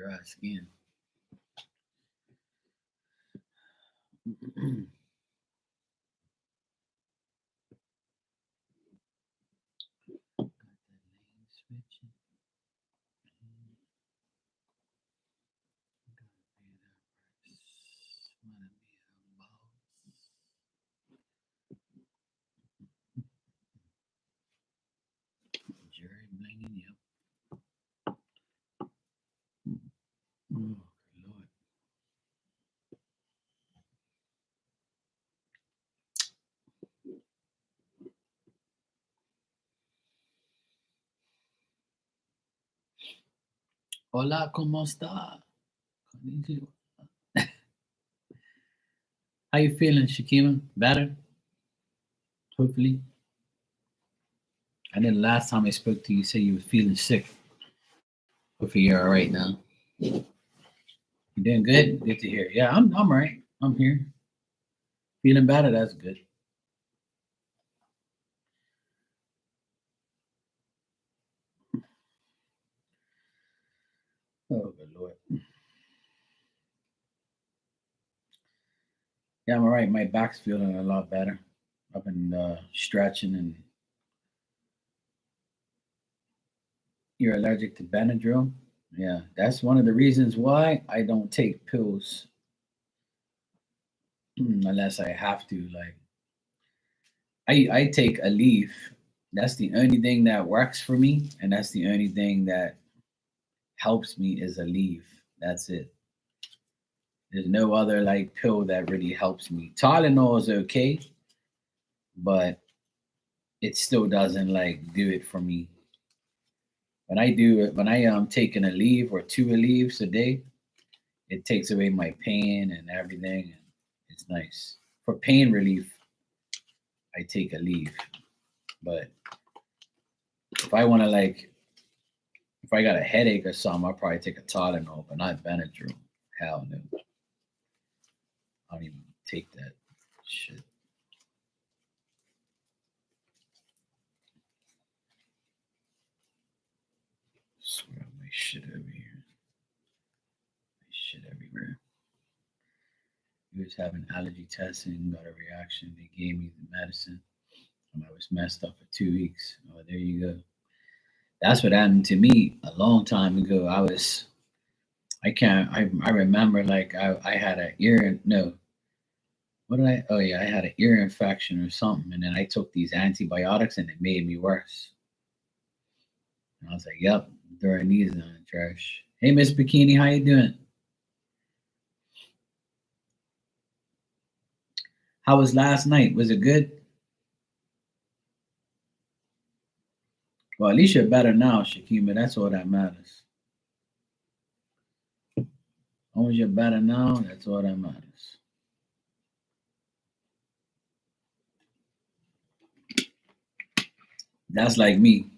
dry skin. Jerry Blaney, yep. Oh, Lord. Hola, ¿cómo está? Konnichiwa. How you feeling, Shakima? Better? Hopefully. I know the last time I spoke to you, you said you were feeling sick. Hopefully you're all right now. You doing good? Good to hear. Yeah, I'm all right. I'm here. Feeling better, that's good. Oh good Lord. Yeah, I'm all right. My back's feeling a lot better. I've been stretching and you're allergic to Benadryl. Yeah, that's one of the reasons why I don't take pills unless I have to. Like I take a leaf. That's the only thing that works for me, and that's the only thing that helps me is a leaf. That's it. There's no other like pill that really helps me. Tylenol is okay, but it still doesn't like do it for me. When I do it, when I am taking a leave or two leaves a day, it takes away my pain and everything, and it's nice. For pain relief, I take a leave. But if I want to like, if I got a headache or something, I'll probably take a Tylenol, but not Benadryl. Hell no, I don't even take that shit. Swear my shit over here, my shit everywhere. We was having allergy testing, got a reaction. They gave me the medicine, and I was messed up for 2 weeks. Oh, there you go. That's what happened to me a long time ago. I can't, I remember like I had an ear, no, what did I, oh yeah, I had an ear infection or something. And then I took these antibiotics and it made me worse. And I was like, yep, throwing these on the trash. Hey, Miss Bikini, how you doing? How was last night? Was it good? Well, at least you're better now, Shakima. That's all that matters. As long as you're better now, that's all that matters. That's like me.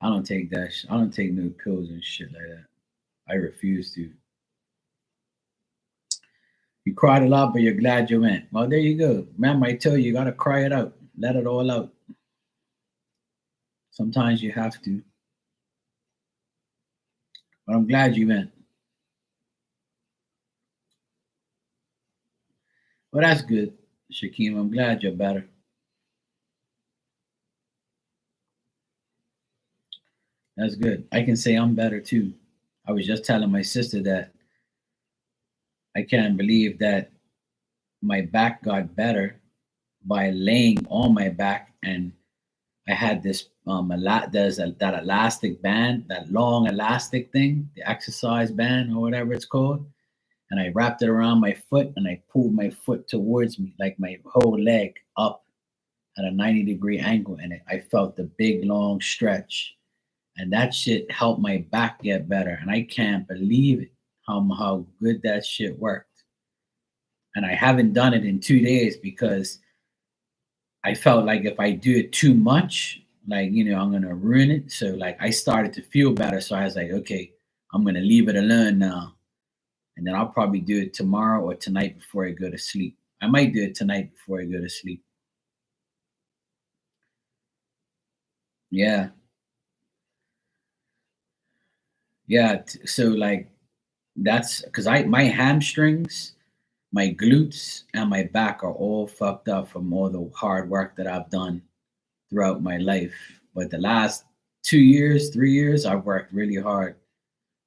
I don't take that. I don't take no pills and shit like that. I refuse to. You cried a lot, but you're glad you went. Well, there you go. Man might tell you, you gotta cry it out. Let it all out. Sometimes you have to. But I'm glad you went. Well, that's good, Shakim. I'm glad you're better. That's good. I can say I'm better too. I was just telling my sister that I can't believe that my back got better by laying on my back, and I had this that elastic band, that long elastic thing, the exercise band or whatever it's called, and I wrapped it around my foot and I pulled my foot towards me, like my whole leg up at a 90-degree angle, and I felt the big long stretch, and that shit helped my back get better, and I can't believe it how good that shit worked. And I haven't done it in 2 days because I felt like if I do it too much, like, I'm gonna ruin it. So like I started to feel better. So I was like, okay, I'm gonna leave it alone now. And then I'll probably do it tomorrow or tonight before I go to sleep. I might do it tonight before I go to sleep. Yeah. Yeah, so like that's because I my hamstrings, my glutes, and my back are all fucked up from all the hard work that I've done throughout my life. But the last 2 years, 3 years, I've worked really hard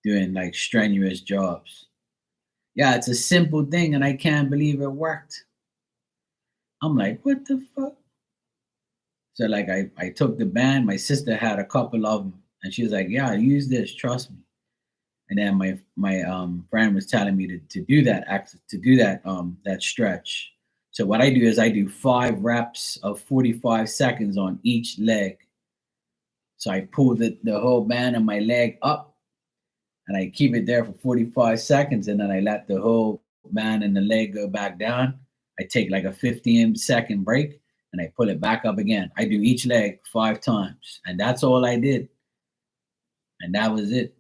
doing like strenuous jobs. Yeah, it's a simple thing, and I can't believe it worked. I'm like, what the fuck? So like I took the band. My sister had a couple of them, and she was like, "Yeah, use this. Trust me." And then my friend was telling me to do that to do that stretch. So what I do is I do 5 reps of 45 seconds on each leg. So I pull the whole band of my leg up and I keep it there for 45 seconds, and then I let the whole band and the leg go back down. I take like a 15-second break and I pull it back up again. I do each leg 5 times, and that's all I did. And that was it.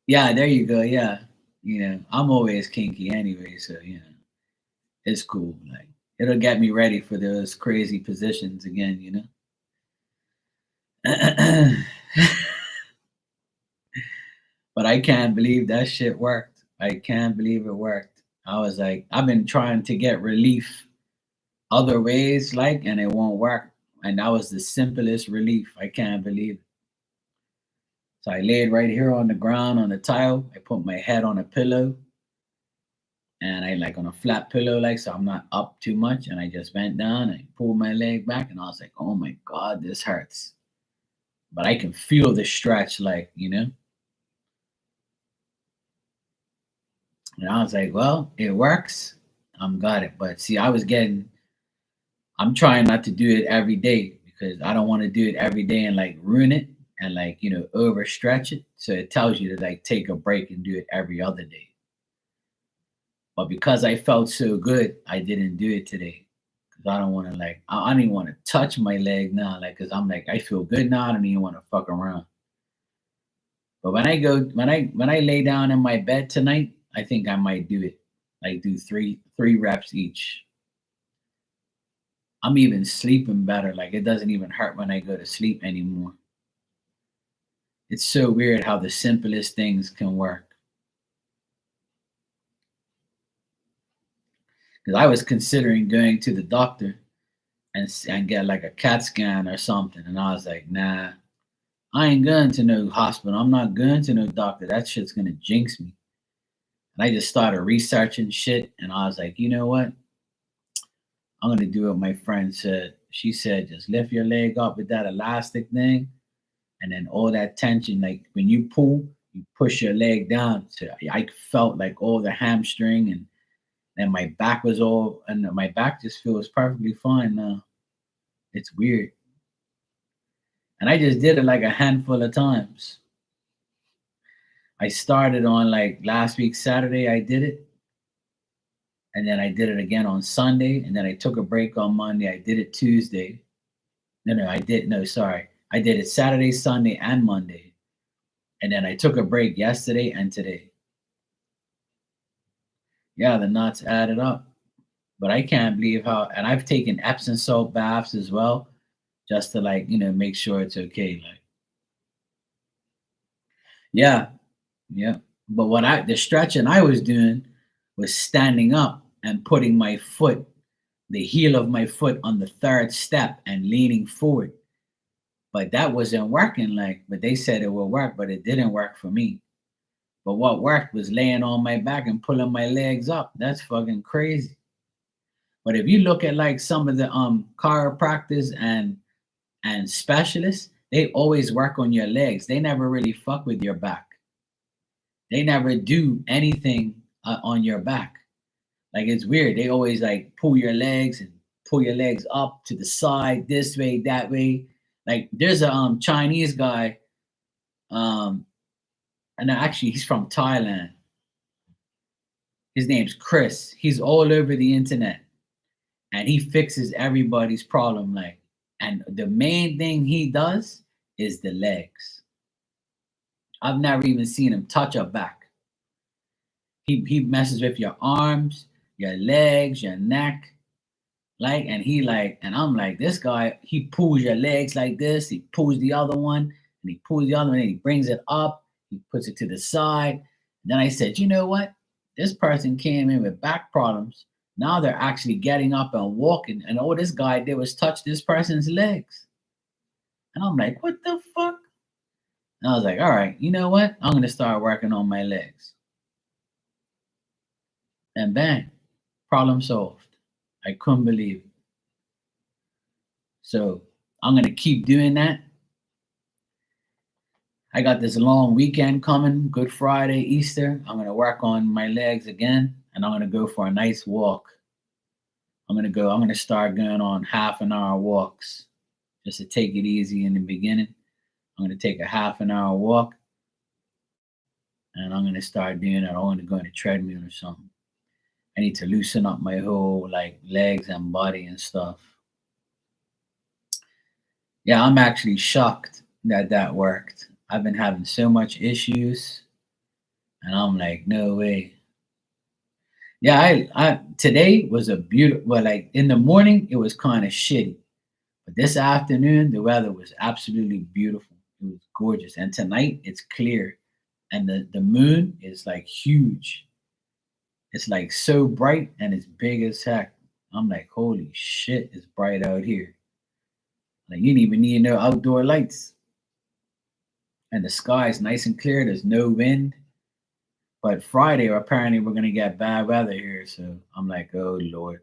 Yeah, there you go. Yeah. I'm always kinky anyway, so it's cool. Like it'll get me ready for those crazy positions again. But I can't believe that shit worked. I can't believe it worked. I was like, I've been trying to get relief other ways, like, and it won't work. And that was the simplest relief. I can't believe it. So I laid right here on the ground on the tile. I put my head on a pillow and I like on a flat pillow, like, so I'm not up too much. And I just bent down and pulled my leg back, and I was like, oh my God, this hurts. But I can feel the stretch, like. And I was like, well, it works. I'm got it. But see, I'm trying not to do it every day because I don't want to do it every day and like ruin it and like, overstretch it. So it tells you to like take a break and do it every other day. But because I felt so good, I didn't do it today. Cause I don't want to like, I don't even want to touch my leg now. Like, cause I'm like, I feel good now. I don't even want to fuck around. But when I lay down in my bed tonight, I think I might do it. Like do three reps each. I'm even sleeping better. Like it doesn't even hurt when I go to sleep anymore. It's so weird how the simplest things can work. Because I was considering going to the doctor and get like a CAT scan or something, and I was like, nah, I ain't going to no hospital. I'm not going to no doctor. That shit's gonna jinx me. And I just started researching shit, and I was like, you know what? I'm gonna do what my friend said. She said, just lift your leg up with that elastic thing, and then all that tension, like when you pull, you push your leg down. So I felt like all the hamstring and my back was all, and my back just feels perfectly fine now. It's weird. And I just did it like a handful of times. I started on like last week, Saturday, I did it. And then I did it again on Sunday. And then I took a break on Monday. I did it Tuesday. No, I did. No, sorry. I did it Saturday, Sunday, and Monday. And then I took a break yesterday and today. Yeah, the knots added up. But I can't believe how, and I've taken Epsom salt baths as well, just to like, make sure it's okay. Like, yeah, yeah. But the stretching I was doing was standing up and putting my foot, the heel of my foot on the third step and leaning forward. But that wasn't working. Like, but they said it will work, but it didn't work for me. But what worked was laying on my back and pulling my legs up. That's fucking crazy. But if you look at like some of the chiropractors and specialists, they always work on your legs. They never really fuck with your back. They never do anything on your back. Like it's weird. They always like pull your legs and pull your legs up to the side, this way, that way. Like there's a Chinese guy, um, and actually he's from Thailand. His name's Chris. He's all over the internet, and he fixes everybody's problem. Like, and the main thing he does is the legs. I've never even seen him touch a back. He messes with your arms, your legs, your neck. Like, and he like, and I'm like, this guy, he pulls your legs like this, he pulls the other one, and he pulls the other one, and he brings it up, he puts it to the side. And then I said, you know what? This person came in with back problems. Now they're actually getting up and walking, and all this guy did was touch this person's legs. And I'm like, what the fuck? And I was like, all right, you know what? I'm gonna start working on my legs. And bang, problem solved. I couldn't believe it. So I'm gonna keep doing that. I got this long weekend coming, Good Friday, Easter. I'm gonna work on my legs again, and I'm gonna go for a nice walk. I'm gonna start going on half an hour walks just to take it easy in the beginning. I'm gonna take a half an hour walk, and I'm gonna start doing it. I want to go on a treadmill or something. I need to loosen up my whole like legs and body and stuff. Yeah, I'm actually shocked that that worked. I've been having so much issues, and I'm like, no way. Yeah, I today was a beautiful. Well, like in the morning, it was kind of shitty, but this afternoon, the weather was absolutely beautiful. It was gorgeous, and tonight it's clear, and the moon is like huge. It's like so bright and it's big as heck. I'm like, holy shit, it's bright out here. Like you don't even need no outdoor lights. And the sky is nice and clear. There's no wind. But Friday, apparently, we're gonna get bad weather here. So I'm like, oh Lord.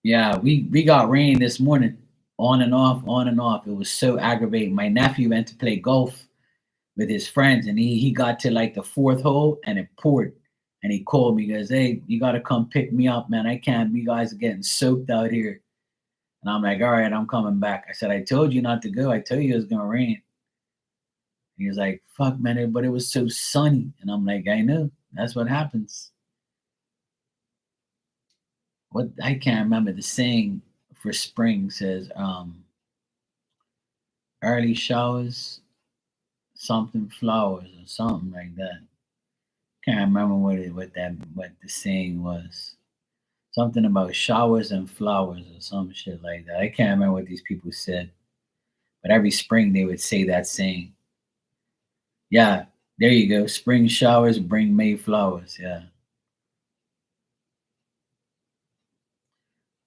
Yeah, we got rain this morning, on and off, on and off. It was so aggravating. My nephew went to play golf with his friends, and he got to like the fourth hole, and it poured. And he called me, he goes, "Hey, you got to come pick me up, man. I can't. You guys are getting soaked out here." And I'm like, "All right, I'm coming back." I said, "I told you not to go. I told you it was gonna rain." He was like, "Fuck, man, but it was so sunny." And I'm like, "I know. That's what happens." What I can't remember the saying for spring says, early showers, something flowers or something like that. Can't remember what the saying was. Something about showers and flowers or some shit like that. I can't remember what these people said, but every spring they would say that saying. Yeah, there you go. Spring showers bring May flowers. Yeah,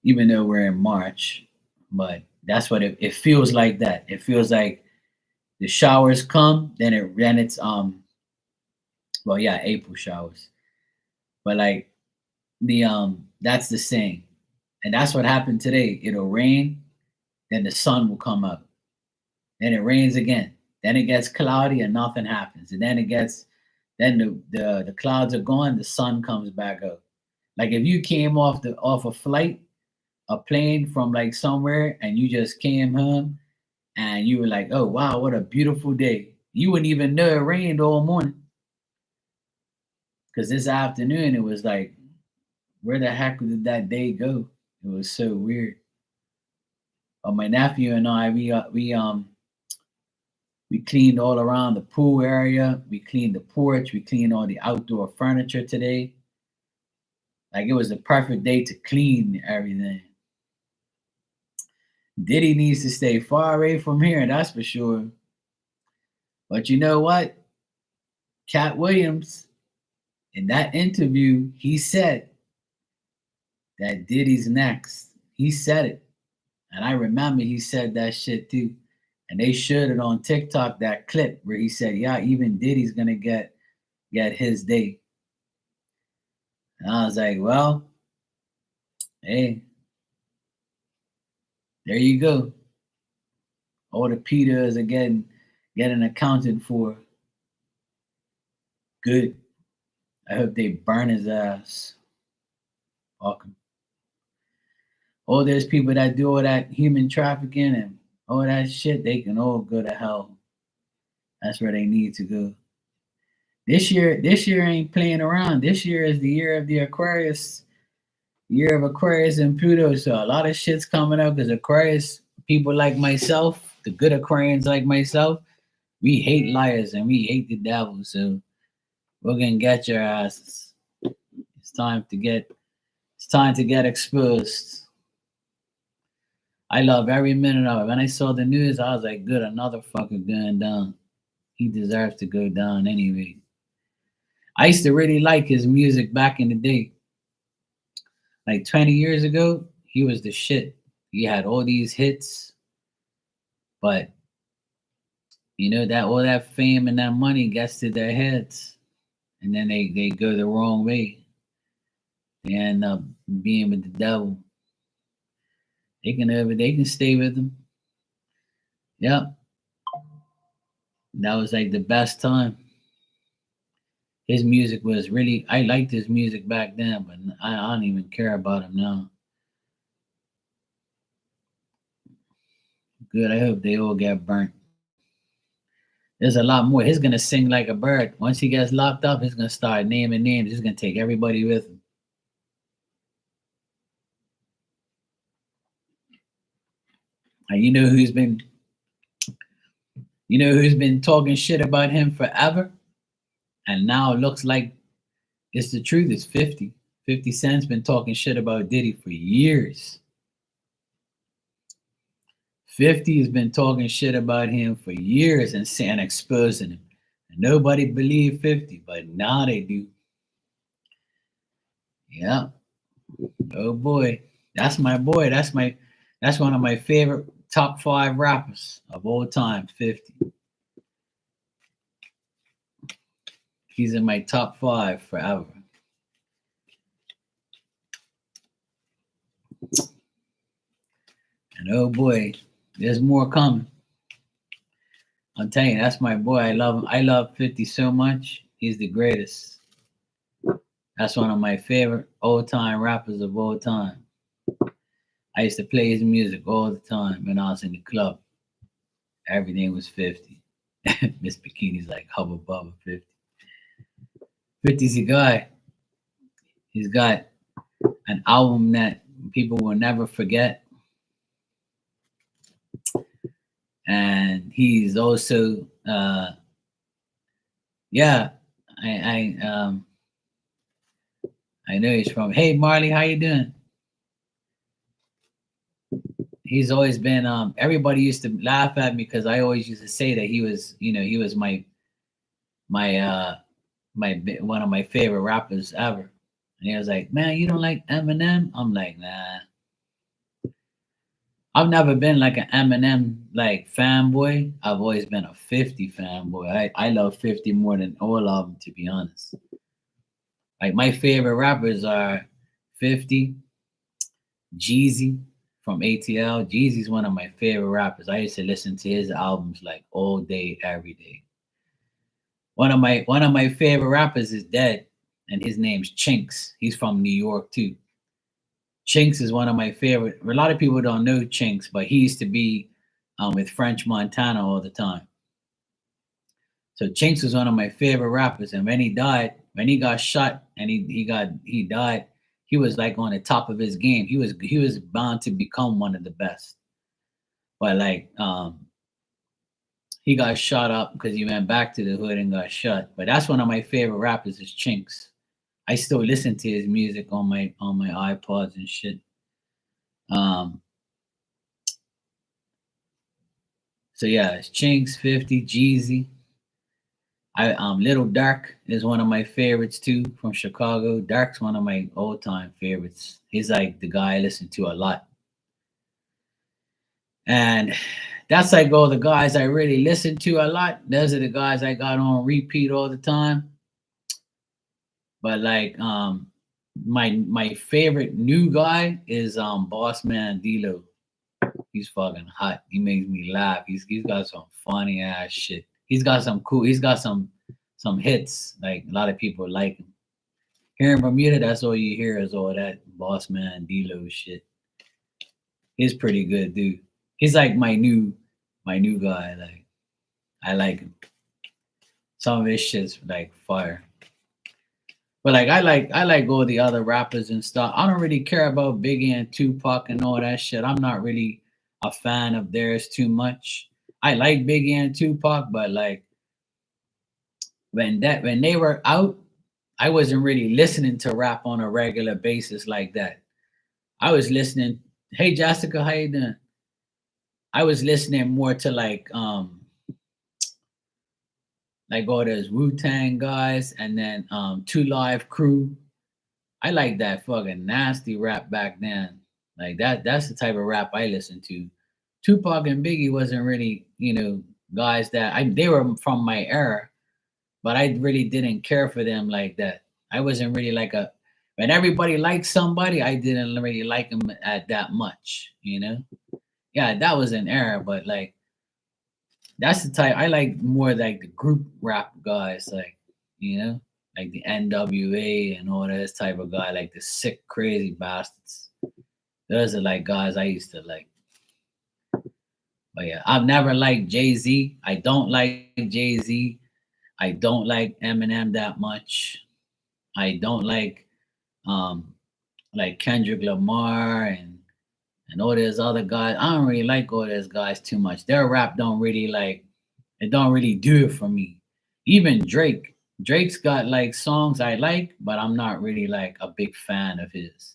even though we're in March, but that's what it feels like. That it feels like the showers come, then it's well, yeah, April showers, but like the that's the saying, and that's what happened today. It'll rain, then the sun will come up. Then it rains again. Then it gets cloudy and nothing happens. And then the clouds are gone, the sun comes back up. Like if you came off a flight, a plane from like somewhere and you just came home and you were like, oh wow, what a beautiful day. You wouldn't even know it rained all morning. Because this afternoon it was like, where the heck did that day go? It was so weird. But my nephew and I, we cleaned all around the pool area. We cleaned the porch. We cleaned all the outdoor furniture today. Like it was the perfect day to clean everything. Diddy needs to stay far away from here, that's for sure. But you know what? Cat Williams, in that interview, he said that Diddy's next. He said it. And I remember he said that shit too. And they showed it on TikTok, that clip where he said, yeah, even Diddy's gonna get his day. And I was like, well, hey, there you go. All the Peters are getting accounted for. Good. I hope they burn his ass. Fuck him. All those people that do all that human trafficking and all that shit, they can all go to hell. That's where they need to go. This year ain't playing around. This year is the year of the Aquarius, year of Aquarius and Pluto. So a lot of shit's coming up because Aquarius people like myself, the good Aquarians like myself, we hate liars and we hate the devil. So we're gonna get your asses. time to get exposed. I love every minute of it. When I saw the news, I was like, good, another fucker going down. He deserves to go down anyway. I used to really like his music back in the day. Like 20 years ago, he was the shit. He had all these hits, but you know that all that fame and that money gets to their heads, and then they go the wrong way. They end up being with the devil. They can stay with him. Yep, that was like the best time. His music was really, I liked his music back then, but I don't even care about him now. Good. I hope they all get burnt. There's a lot more. He's gonna sing like a bird. Once he gets locked up, he's gonna start naming names. He's gonna take everybody with him. And you know who's been talking shit about him forever, and now it looks like it's the truth. It's 50. 50 Cent's been talking shit about Diddy for years. 50 has been talking shit about him for years and saying exposing him. And nobody believed 50, but now they do. Yeah. Oh boy. That's my boy. That's one of my favorite top 5 rappers of all time, 50. He's in my top 5 forever. And oh boy, there's more coming. I'm telling you, that's my boy. I love him. I love 50 so much. He's the greatest. That's one of my favorite old-time rappers of all time. I used to play his music all the time when I was in the club. Everything was 50. Miss Bikini's like Hubba Bubba 50. 50's a guy. He's got an album that people will never forget. And he's also yeah, I know he's from, hey Marley, how you doing? He's always been everybody used to laugh at me because I always used to say that he was, he was my one of my favorite rappers ever. And he was like, man, you don't like Eminem? I'm like, nah. I've never been like an Eminem like fanboy. I've always been a 50 fanboy. I love 50 more than all of them, to be honest. Like my favorite rappers are 50, Jeezy from ATL. Jeezy's one of my favorite rappers. I used to listen to his albums like all day, every day. One of my favorite rappers is dead, and his name's Chinks. He's from New York too. Chinks is one of my favorite. A lot of people don't know Chinks, but he used to be with French Montana all the time. So Chinks was one of my favorite rappers, and when he died, when he got shot and he died, he was like on the top of his game. He was bound to become one of the best. But like he got shot up because he went back to the hood and got shot. But that's one of my favorite rappers is Chinks. I still listen to his music on my iPods and shit. So yeah, it's Chinks, 50, Jeezy. Little Dark is one of my favorites too from Chicago. Dark's one of my all time favorites. He's like the guy I listen to a lot. And that's like all the guys I really listen to a lot. Those are the guys I got on repeat all the time. But like my favorite new guy is Boss Man D-Lo. He's fucking hot. He makes me laugh. He's got some funny ass shit. He's got some cool. He's got some hits. Like a lot of people like him. Here in Bermuda, that's all you hear is all that Boss Man D-Lo shit. He's pretty good, dude. He's like my new guy. Like I like him. Some of his shit's like fire. But like I like all the other rappers and stuff. I don't really care about Biggie and Tupac and all that shit. I'm not really a fan of theirs too much. I like Biggie and Tupac, but like when they were out, I wasn't really listening to rap on a regular basis like that. I was listening. Hey Jessica, how you doing? I was listening more to like all those Wu Tang guys, and then Two Live Crew. I like that fucking nasty rap back then. Like that's the type of rap I listened to. Tupac and Biggie wasn't really, guys that they were from my era, but I really didn't care for them like that. I wasn't really like a when everybody liked somebody, I didn't really like them at that much. Yeah, that was an era, but like that's the type I like more like the group rap guys, like the NWA and all this type of guy, like the sick, crazy bastards. Those are like guys I used to like. But yeah, I've never liked Jay Z. I don't like Jay Z. I don't like Eminem that much. I don't like Kendrick Lamar and all those other guys. I don't really like all those guys too much. Their rap don't really like it don't really do it for me. Even Drake. Drake's got like songs I like, but I'm not really like a big fan of his.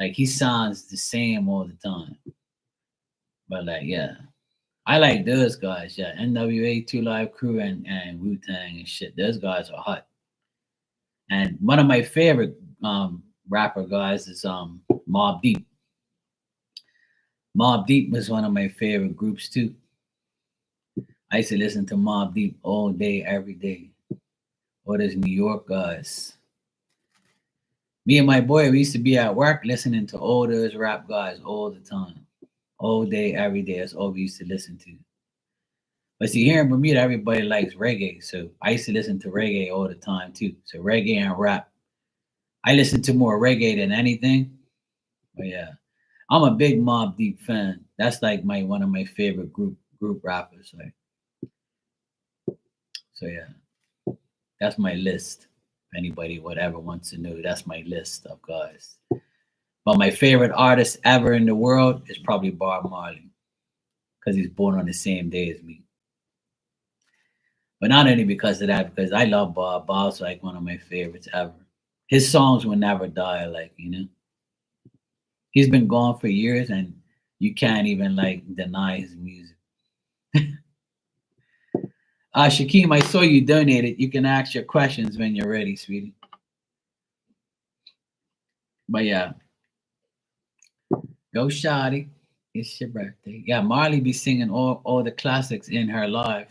Like he sounds the same all the time. But like yeah. I like those guys, yeah. NWA, Two Live Crew and Wu Tang and shit. Those guys are hot. And one of my favorite rapper guys is Mob Deep. Mob Deep was one of my favorite groups too. I used to listen to Mob Deep all day, every day. All those New York guys. Me and my boy, we used to be at work listening to all those rap guys all the time. All day, every day. That's all we used to listen to. But see, here in Bermuda, everybody likes reggae. So I used to listen to reggae all the time too. So reggae and rap. I listen to more reggae than anything. But yeah. I'm a big Mob Deep fan. That's like my one of my favorite group rappers. Like so yeah. That's my list. If anybody whatever wants to know, that's my list of guys. But my favorite artist ever in the world is probably Bob Marley. Because he's born on the same day as me. But not only because of that, because I love Bob. Bob's like one of my favorites ever. His songs will never die, He's been gone for years and you can't even like deny his music. Shakeem, I saw you donated. You can ask your questions when you're ready, sweetie. But yeah, go Shotty. It's your birthday. Yeah, Marley be singing all the classics in her life.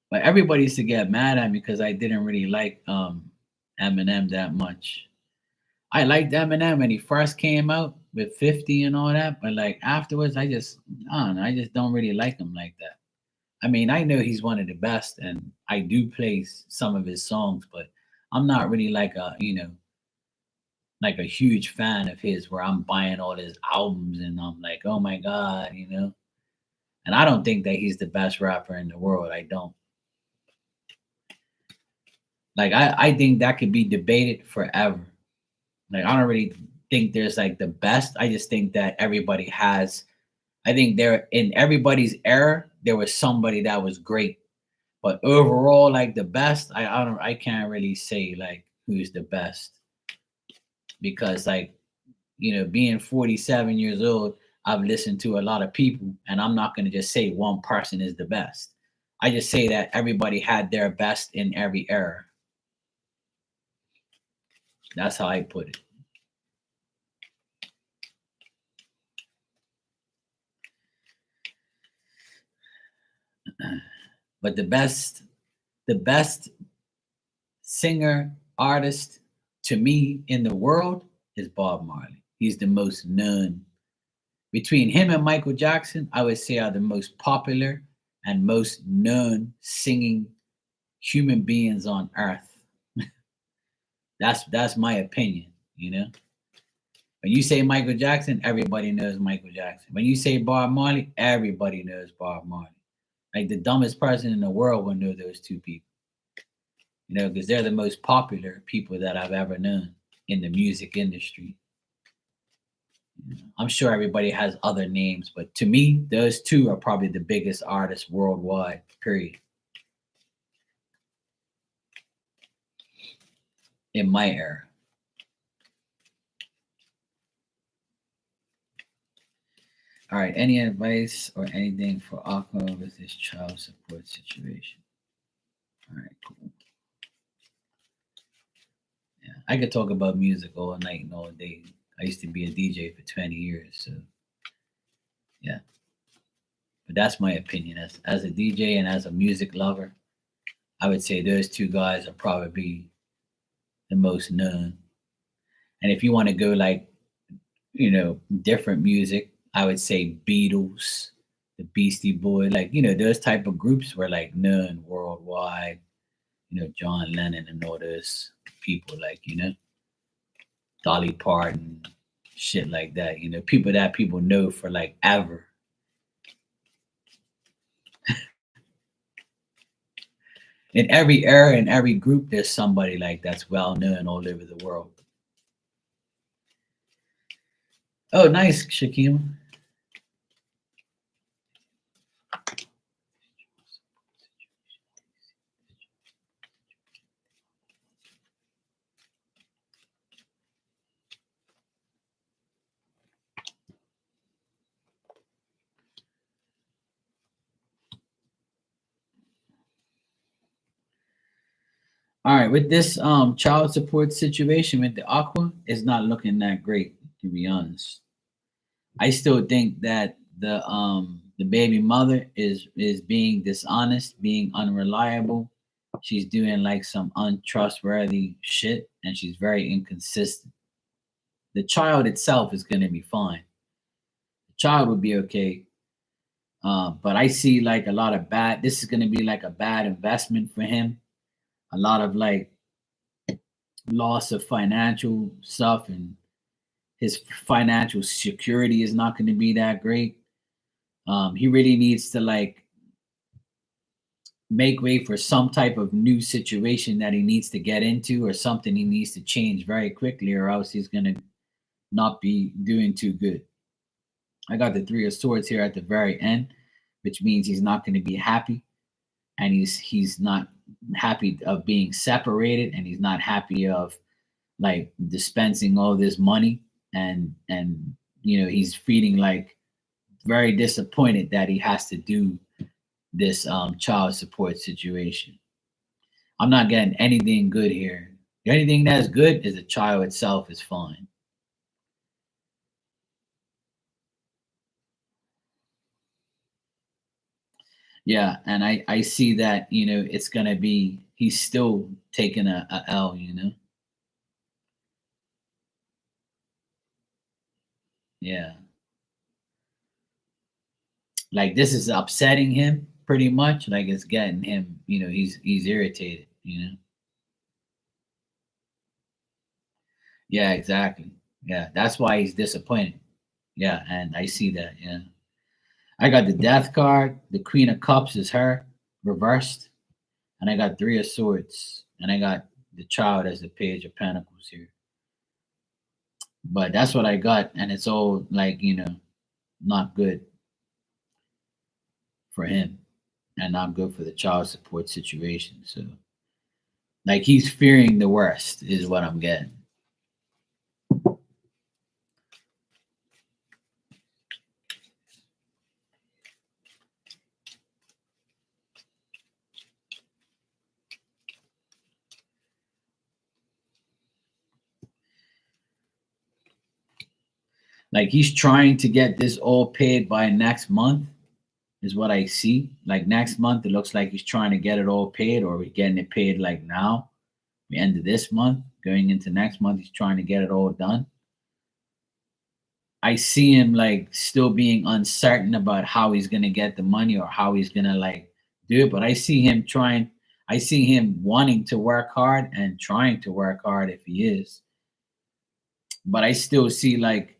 But everybody used to get mad at me because I didn't really like Eminem that much. I liked Eminem when he first came out with 50 and all that, but like afterwards, I don't know, I just don't really like him like that. I mean, I know he's one of the best, and I do play some of his songs, but I'm not really like like a huge fan of his where I'm buying all his albums and I'm like, oh my god. And I don't think that he's the best rapper in the world. I don't. Like I think that could be debated forever. Like I don't really think there's like the best. I just think that everybody has. I think there in everybody's era there was somebody that was great, but overall like the best. I can't really say like who's the best because like being 47 years old, I've listened to a lot of people, and I'm not gonna just say one person is the best. I just say that everybody had their best in every era. That's how I put it. But the best singer artist to me in the world is Bob Marley. He's the most known. Between him and Michael Jackson, I would say are the most popular and most known singing human beings on earth. That's my opinion. When you say Michael Jackson, everybody knows Michael Jackson. When you say Bob Marley, everybody knows Bob Marley. Like the dumbest person in the world will know those two people. Because they're the most popular people that I've ever known in the music industry. I'm sure everybody has other names, but to me, those two are probably the biggest artists worldwide. Period. In my era. All right. Any advice or anything for Aqua with his child support situation? All right. Cool. Yeah, I could talk about music all night and all day. I used to be a DJ for 20 years, so yeah. But that's my opinion as a DJ and as a music lover. I would say those two guys are probably the most known. And if you want to go like, different music, I would say Beatles, the Beastie Boy, like, those type of groups were like known worldwide, John Lennon and all those people like, Dolly Parton, shit like that, people that people know for like ever. In every era, in every group, there's somebody like that's well known all over the world. Oh, nice, Shakim. All right, with this child support situation with the Aqua, it's not looking that great, to be honest. I still think that the baby mother is being dishonest, being unreliable. She's doing like some untrustworthy shit, and she's very inconsistent. The child itself is gonna be fine. The child would be okay. But I see like a lot of bad. This is gonna be like a bad investment for him. A lot of like loss of financial stuff, and his financial security is not going to be that great. He really needs to like make way for some type of new situation that he needs to get into, or something he needs to change very quickly, or else he's going to not be doing too good. I got the three of swords here at the very end, which means he's not going to be happy, and he's not happy of being separated, and he's not happy of like dispensing all this money, and he's feeling like very disappointed that he has to do this child support situation. I'm not getting anything good here. The only thing that's good is the child itself is fine. Yeah, and I see that it's gonna be he's still taking a L. Yeah, like this is upsetting him pretty much. Like it's getting him. He's irritated. Yeah, exactly. Yeah, that's why he's disappointed. Yeah, and I see that. Yeah, I got the Death card. The Queen of Cups is her reversed, and I got Three of Swords, and I got the Child as the Page of Pentacles here. But that's what I got, and it's all like not good for him, and not good for the child support situation. So, like, he's fearing the worst, is what I'm getting. Like, he's trying to get this all paid by next month, is what I see. Like next month, it looks like he's trying to get it all paid, or we're getting it paid like now. The end of this month, going into next month, he's trying to get it all done. I see him like still being uncertain about how he's gonna get the money, or how he's gonna like do it. But I see him trying. I see him wanting to work hard and trying to work hard if he is. But I still see like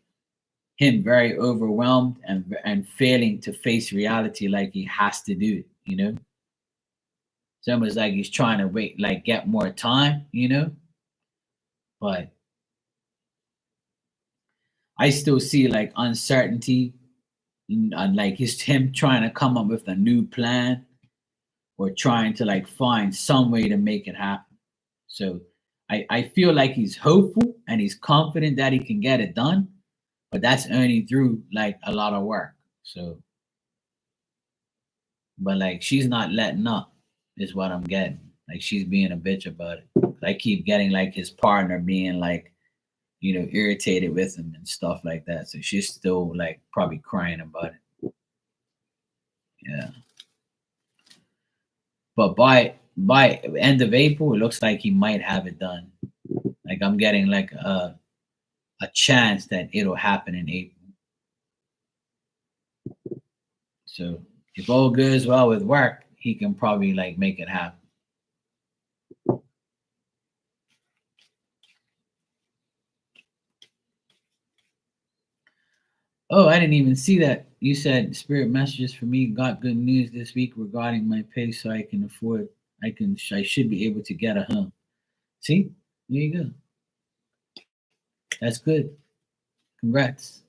him very overwhelmed and failing to face reality like he has to do it. It's almost like he's trying to wait, like get more time. But I still see like uncertainty, like it's him trying to come up with a new plan or trying to like find some way to make it happen. So I feel like he's hopeful and he's confident that he can get it done, but that's only through like a lot of work. So, but like she's not letting up, is what I'm getting. Like she's being a bitch about it. I keep getting like his partner being like, irritated with him and stuff like that. So she's still like probably crying about it. Yeah. But by end of April, it looks like he might have it done. Like I'm getting like a chance that it'll happen in April. So if all goes well with work, he can probably like make it happen. Oh, I didn't even see that. You said spirit messages for me. Got good news this week regarding my pay, so I can afford. I should be able to get a home. See, there you go. That's good. Congrats.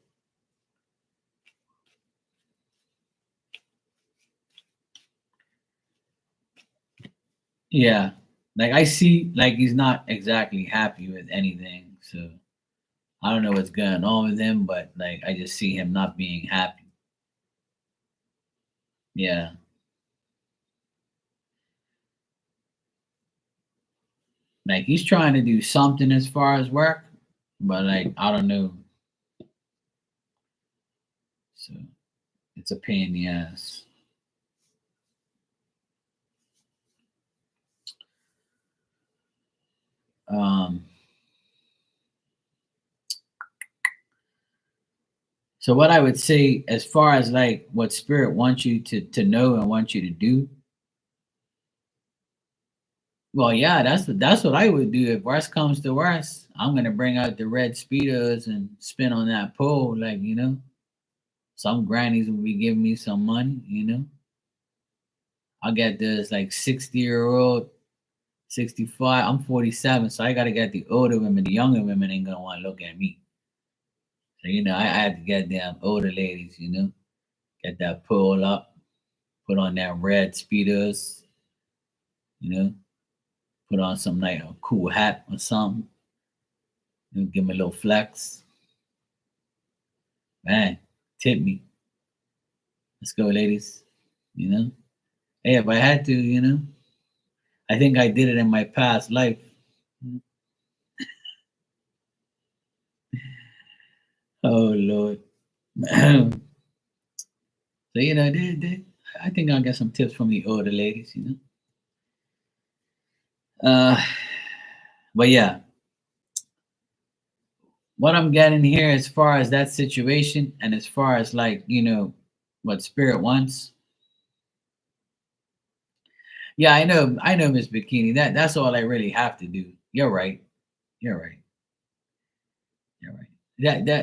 Yeah, like I see, like he's not exactly happy with anything. So I don't know what's going on with him, but like I just see him not being happy. Yeah, like he's trying to do something as far as work, but like I don't know. So it's a pain in the ass. Um, so what I would say, as far as like what spirit wants you to know and wants you to do, well, yeah, that's what I would do if worst comes to worst. I'm gonna bring out the red speedos and spin on that pole, like some grannies will be giving me some money. I'll get this like 60-year-old, 65. I'm 47, so I gotta get the older women. The younger women ain't gonna want to look at me. So I had to get them older ladies. Get that pull up, put on that red speedos, you know, put on some like a cool hat or something, give me a little flex. Man, tip me. Let's go, ladies. You know? Hey, if I had to. I think I did it in my past life. Oh Lord. So I think I'll get some tips from the older ladies. Uh but yeah, what I'm getting here as far as that situation and as far as like, what spirit wants. Yeah, I know, Miss Bikini. That's all I really have to do. You're right. You're right. You're right.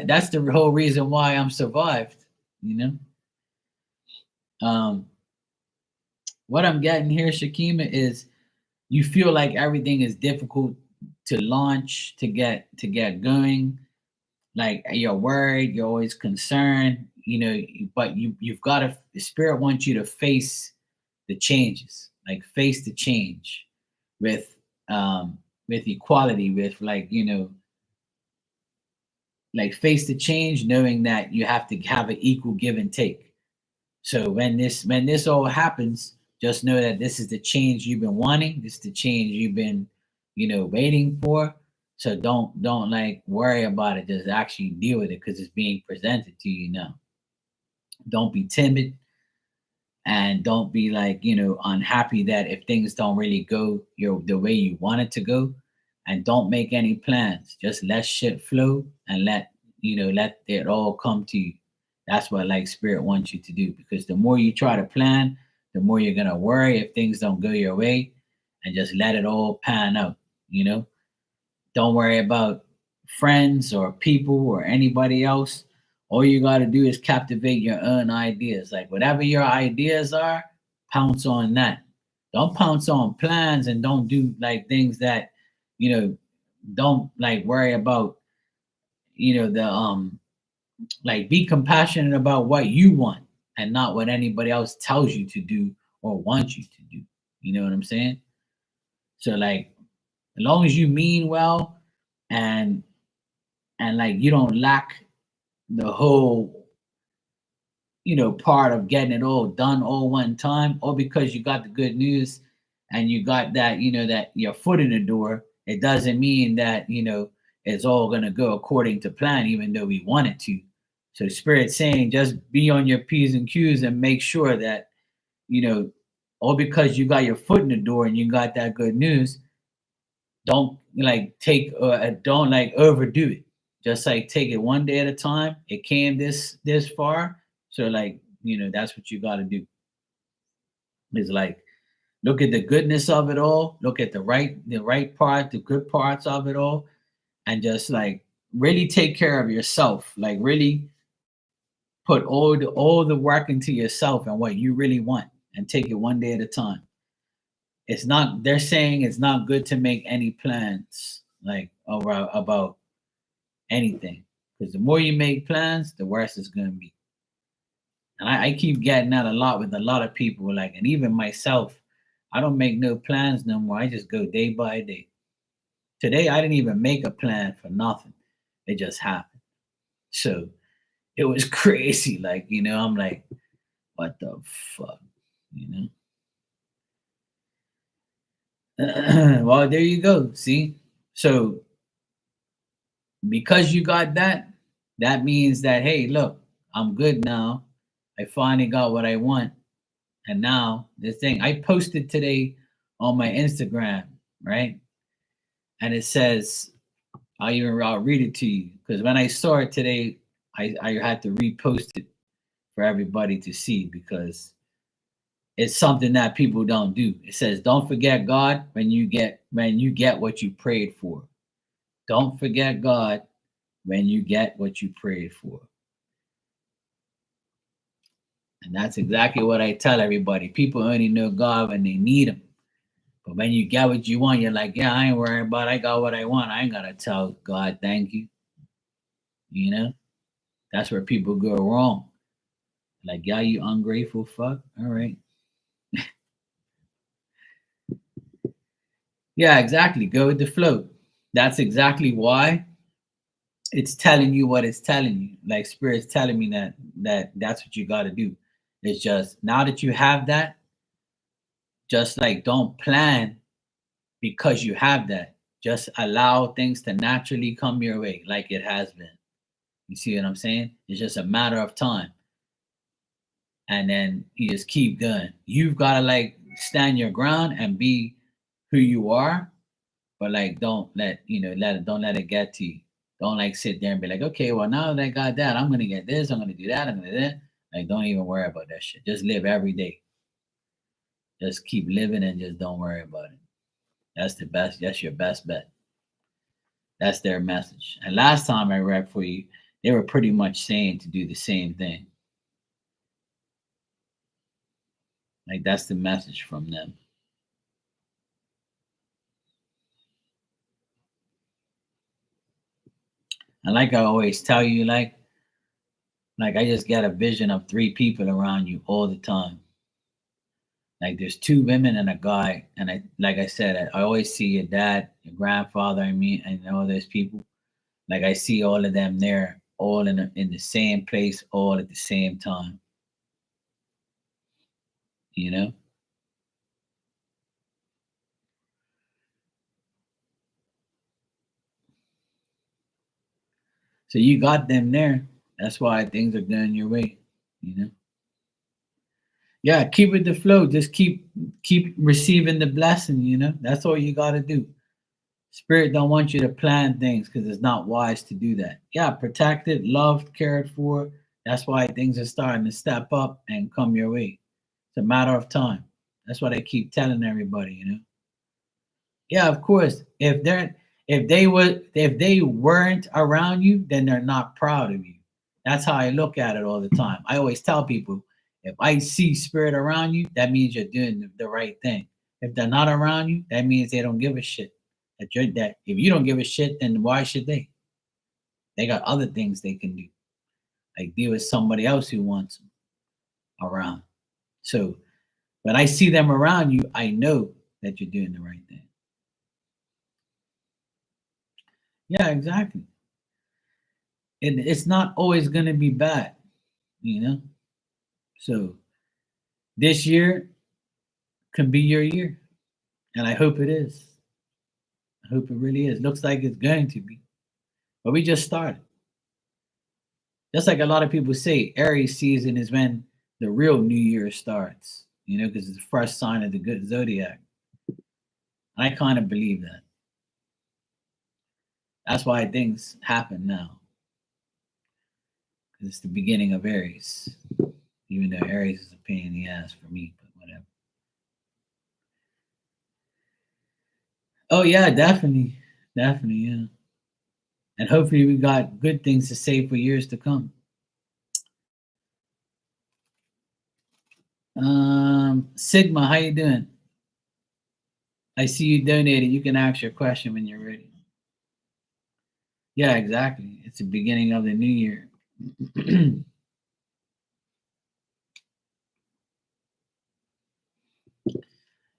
That's the whole reason why I'm survived, you know? Um what I'm getting here, Shakima, is you feel like everything is difficult to launch, to get going. Like you're worried, you're always concerned, but you've got to, the spirit wants you to face the changes, like face the change with with equality, with like, like face the change knowing that you have to have an equal give and take. So when this all happens, just know that this is the change you've been wanting. This is the change you've been, waiting for. So don't like worry about it. Just actually deal with it because it's being presented to you now. Don't be timid and don't be like, unhappy that if things don't really go the way you want it to go. And don't make any plans. Just let shit flow and let it all come to you. That's what like spirit wants you to do, because the more you try to plan, the more you're gonna worry if things don't go your way, and just let it all pan out. You know, don't worry about friends or people or anybody else. All you got to do is captivate your own ideas. Like whatever your ideas are, pounce on that. Don't pounce on plans, and don't do like things that, you know, don't like worry about, the like be compassionate about what you want and not what anybody else tells you to do or wants you to do. You know what I'm saying? So like as long as you mean well and like you don't lack the whole part of getting it all done all one time, or because you got the good news and you got that that your foot in the door, it doesn't mean that it's all going to go according to plan even though we want it to. So spirit saying just be on your p's and q's and make sure that you know all because you got your foot in the door and you got that good news, don't like take don't like overdo it. Just like take it one day at a time. It came this far, so like that's what you got to do. Is like look at the goodness of it all, look at the right part, the good parts of it all, and just like really take care of yourself. Like really put all the work into yourself and what you really want, and take it one day at a time. It's not, they're saying it's not good to make any plans like about anything, because the more you make plans, the worse it's going to be. And I keep getting that a lot with a lot of people, like, and even myself. I don't make no plans no more. I just go day by day. Today I didn't even make a plan for nothing. It just happened. So it was crazy. Like, I'm like, what the fuck? You well, there you go. See? So because you got that, that means that, hey, look, I'm good now. I finally got what I want. And now this thing I posted today on my Instagram, right? And it says, I'll read it to you because when I saw it today, I had to repost it for everybody to see because it's something that people don't do. It says, "Don't forget God when you get what you prayed for. Don't forget God when you get what you prayed for." And that's exactly what I tell everybody. People only know God when they need Him. But when you get what you want, you're like, yeah, I ain't worried about it. I got what I want. I ain't got to tell God thank you. You know? That's where people go wrong. Like, yeah, you ungrateful fuck. All right. Yeah, exactly. Go with the flow. That's exactly why it's telling you what it's telling you. Like spirit's telling me that's what you got to do. It's just now that you have that, just like don't plan because you have that. Just allow things to naturally come your way like it has been. You see what I'm saying? It's just a matter of time. And then you just keep going. You've got to like stand your ground and be who you are, but like don't let it get to you. Don't like sit there and be like, okay, well now that I got that, I'm gonna get this, I'm gonna do that, I'm gonna do that. Like don't even worry about that shit. Just live every day. Just keep living and just don't worry about it. That's the best. That's your best bet. That's their message. And last time I read for you, they were pretty much saying to do the same thing. Like that's the message from them. And like I always tell you, like I just get a vision of three people around you all the time. Like there's two women and a guy, and I like I said, I always see your dad, your grandfather, I mean, and all those people. Like I see all of them there, all in the same place, all at the same time. You know, so you got them there. That's why things are going your way. You know, yeah, keep it the flow. Just keep receiving the blessing. You know, that's all you got to do. Spirit don't want you to plan things because it's not wise to do that. Yeah, protected, loved, cared for. That's why things are starting to step up and come your way. It's a matter of time. That's what I keep telling everybody, you know. Yeah, of course. If they weren't around you, then they're not proud of you. That's how I look at it all the time. I always tell people, if I see spirit around you, that means you're doing the right thing. If they're not around you, that means they don't give a shit. That if you don't give a shit, then why should they? They got other things they can do. Like deal with somebody else who wants them around. So when I see them around you, I know that you're doing the right thing. Yeah, exactly. It's not always going to be bad, you know? So this year can be your year. And I hope it is. I hope it really is. Looks like it's going to be. But we just started. Just like a lot of people say, Aries season is when the real new year starts, because it's the first sign of the good zodiac. I kind of believe that. That's why things happen now. Because it's the beginning of Aries. Even though Aries is a pain in the ass for me, but whatever. Oh yeah, definitely. Definitely, yeah. And hopefully we got good things to say for years to come. Sigma, how you doing? I see you donated. You can ask your question when you're ready. Yeah, exactly. It's the beginning of the new year.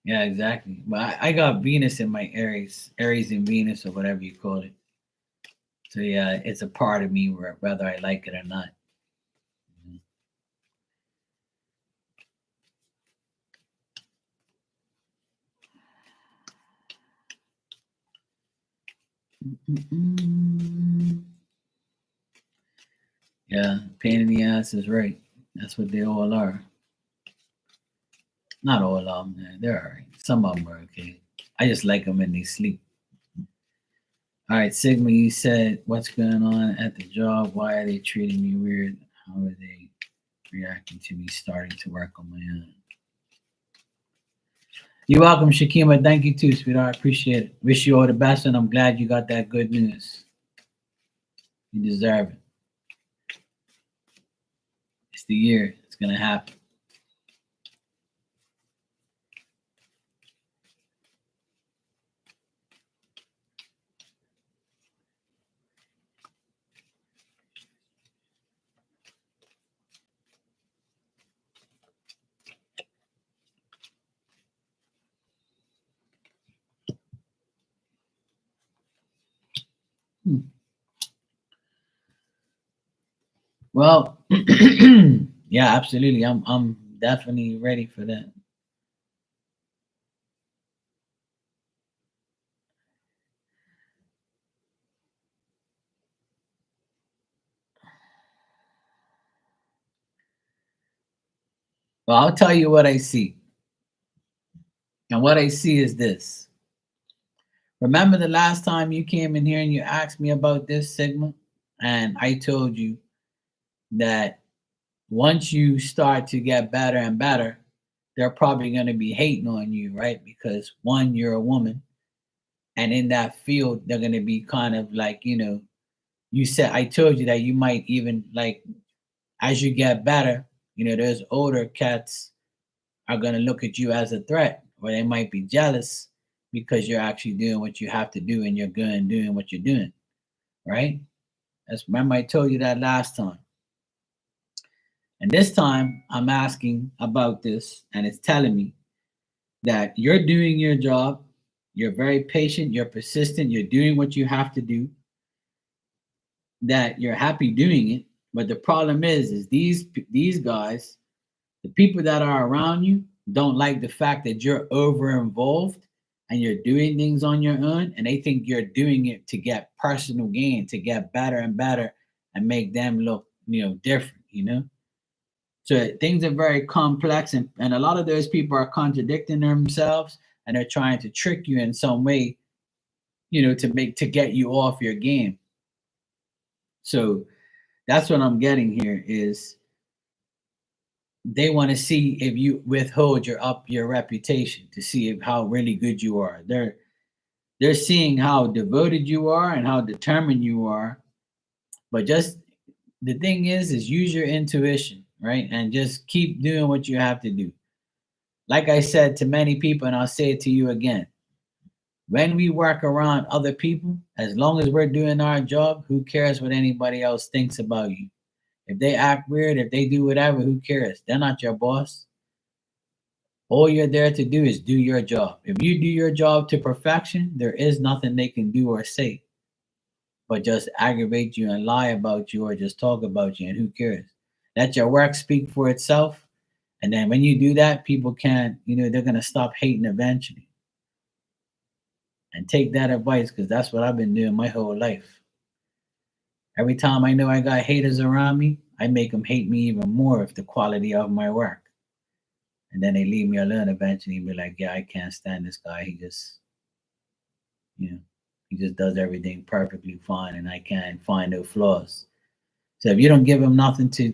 Yeah, exactly. But I got Venus in my Aries and Venus or whatever you call it. So yeah, it's a part of me whether I like it or not. Mm-mm. Yeah, pain in the ass is right. That's what they all are. Not all of them. They're all right. Some of them are okay. I just like them when they sleep. All right, Sigma, you said, what's going on at the job? Why are they treating me weird? How are they reacting to me starting to work on my own? You're welcome, Shakima. Thank you too, sweetheart. I appreciate it. Wish you all the best, and I'm glad you got that good news. You deserve it. It's the year. It's going to happen. Hmm. Well, yeah, absolutely. I'm definitely ready for that. Well, I'll tell you what I see. And what I see is this. Remember the last time you came in here and you asked me about this, Sigma? And I told you that once you start to get better and better, they're probably going to be hating on you, right? Because one, you're a woman. And in that field, they're going to be kind of like, you said, I told you that you might even like, as you get better, those older cats are going to look at you as a threat, or they might be jealous because you're actually doing what you have to do and you're good and doing what you're doing, right? That's remember I told you that last time. And this time I'm asking about this, and it's telling me that you're doing your job, you're very patient, you're persistent, you're doing what you have to do, that you're happy doing it. But the problem is these guys, the people that are around you, don't like the fact that you're over involved and you're doing things on your own, and they think you're doing it to get personal gain, to get better and better, and make them look, different. So things are very complex, and a lot of those people are contradicting themselves, and they're trying to trick you in some way, to get you off your game. So that's what I'm getting here is they want to see if you withhold your reputation to see if how really good you are. They're seeing how devoted you are and how determined you are. But just the thing is use your intuition, right? And just keep doing what you have to do. Like I said to many people, and I'll say it to you again. When we work around other people, as long as we're doing our job, who cares what anybody else thinks about you? If they act weird, if they do whatever, who cares? They're not your boss. All you're there to do is do your job. If you do your job to perfection, there is nothing they can do or say but just aggravate you and lie about you or just talk about you, and who cares? Let your work speak for itself. And then when you do that, people can't, they're going to stop hating eventually. And take that advice because that's what I've been doing my whole life. Every time I know I got haters around me, I make them hate me even more with the quality of my work. And then they leave me alone eventually and be like, yeah, I can't stand this guy. You know, he just does everything perfectly fine and I can't find no flaws. So if you don't give him nothing to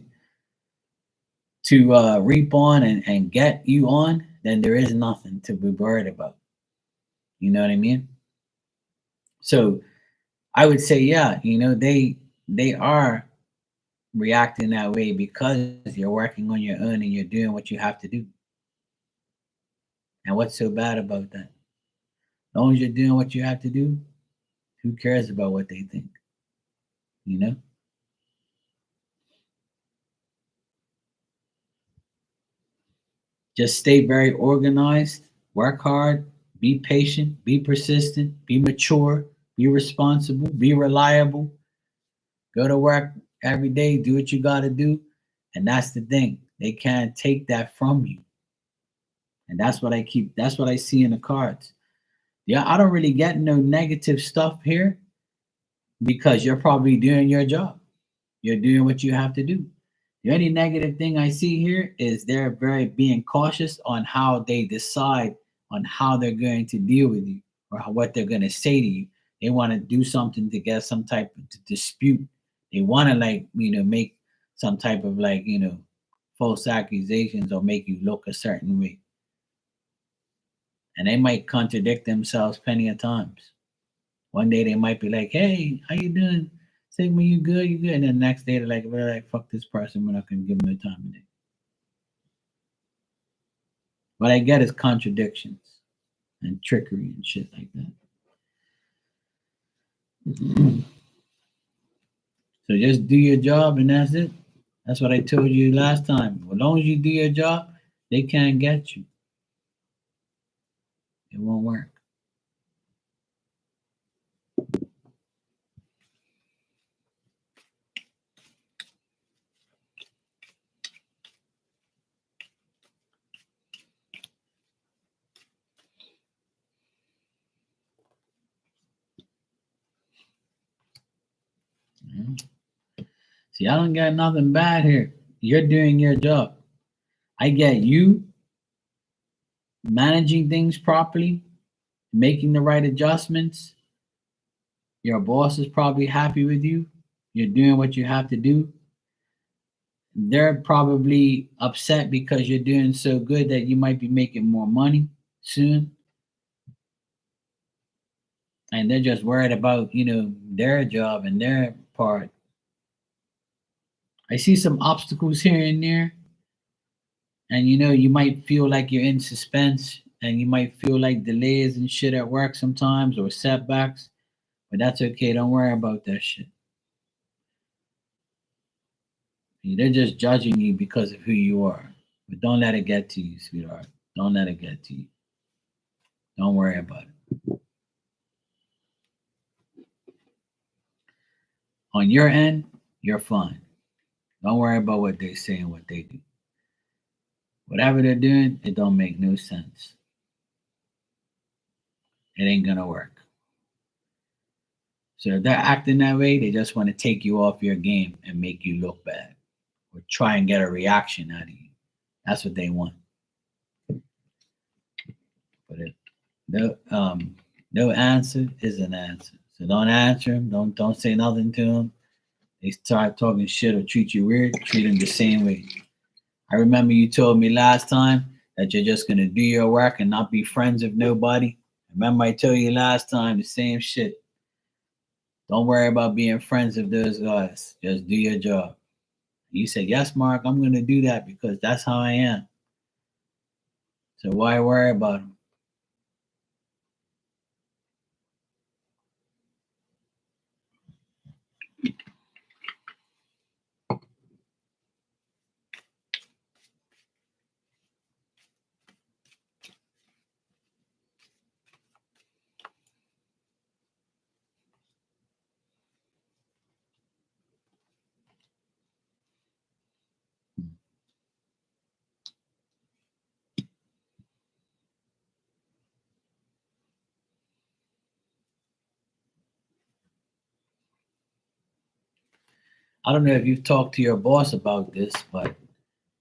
reap on and get you on, then there is nothing to be worried about. You know what I mean? So I would say, yeah, they are reacting that way because you're working on your own and you're doing what you have to do. And what's so bad about that? As long as you're doing what you have to do, who cares about what they think? You know? Just stay very organized, work hard, be patient, be persistent, be mature, be responsible, be reliable. Go to work every day, do what you got to do. And that's the thing. They can't take that from you. And that's what I see in the cards. Yeah, I don't really get no negative stuff here because you're probably doing your job. You're doing what you have to do. The only negative thing I see here is they're very being cautious on how they decide on how they're going to deal with you or what they're going to say to you. They want to do something to get some type of dispute. They want to make some type of false accusations or make you look a certain way. And they might contradict themselves plenty of times. One day they might be like, "Hey, how you doing? Sigma, you good? You good?" And then the next day they're like, "Fuck this person. We're not gonna give them no time today." What I get is contradictions and trickery and shit like that. So just do your job and that's it. That's what I told you last time. As long as you do your job, they can't get you. It won't work. Mhm. See, I don't got nothing bad here. You're doing your job. I get you managing things properly, making the right adjustments. Your boss is probably happy with you. You're doing what you have to do. They're probably upset because you're doing so good that you might be making more money soon. And they're just worried about, their job and their part. I see some obstacles here and there. And you might feel like you're in suspense and you might feel like delays and shit at work sometimes or setbacks. But that's okay. Don't worry about that shit. They're just judging you because of who you are. But don't let it get to you, sweetheart. Don't let it get to you. Don't worry about it. On your end, you're fine. Don't worry about what they say and what they do. Whatever they're doing, it don't make no sense. It ain't gonna work. So if they're acting that way, they just want to take you off your game and make you look bad or try and get a reaction out of you. That's what they want. But no answer is an answer. So don't answer them. Don't say nothing to them. They start talking shit or treat you weird. Treat them the same way. I remember you told me last time that you're just gonna do your work and not be friends with nobody. Remember I told you last time the same shit. Don't worry about being friends with those guys. Just do your job. You said, yes, Mark, I'm gonna do that because that's how I am. So why worry about them? I don't know if you've talked to your boss about this, but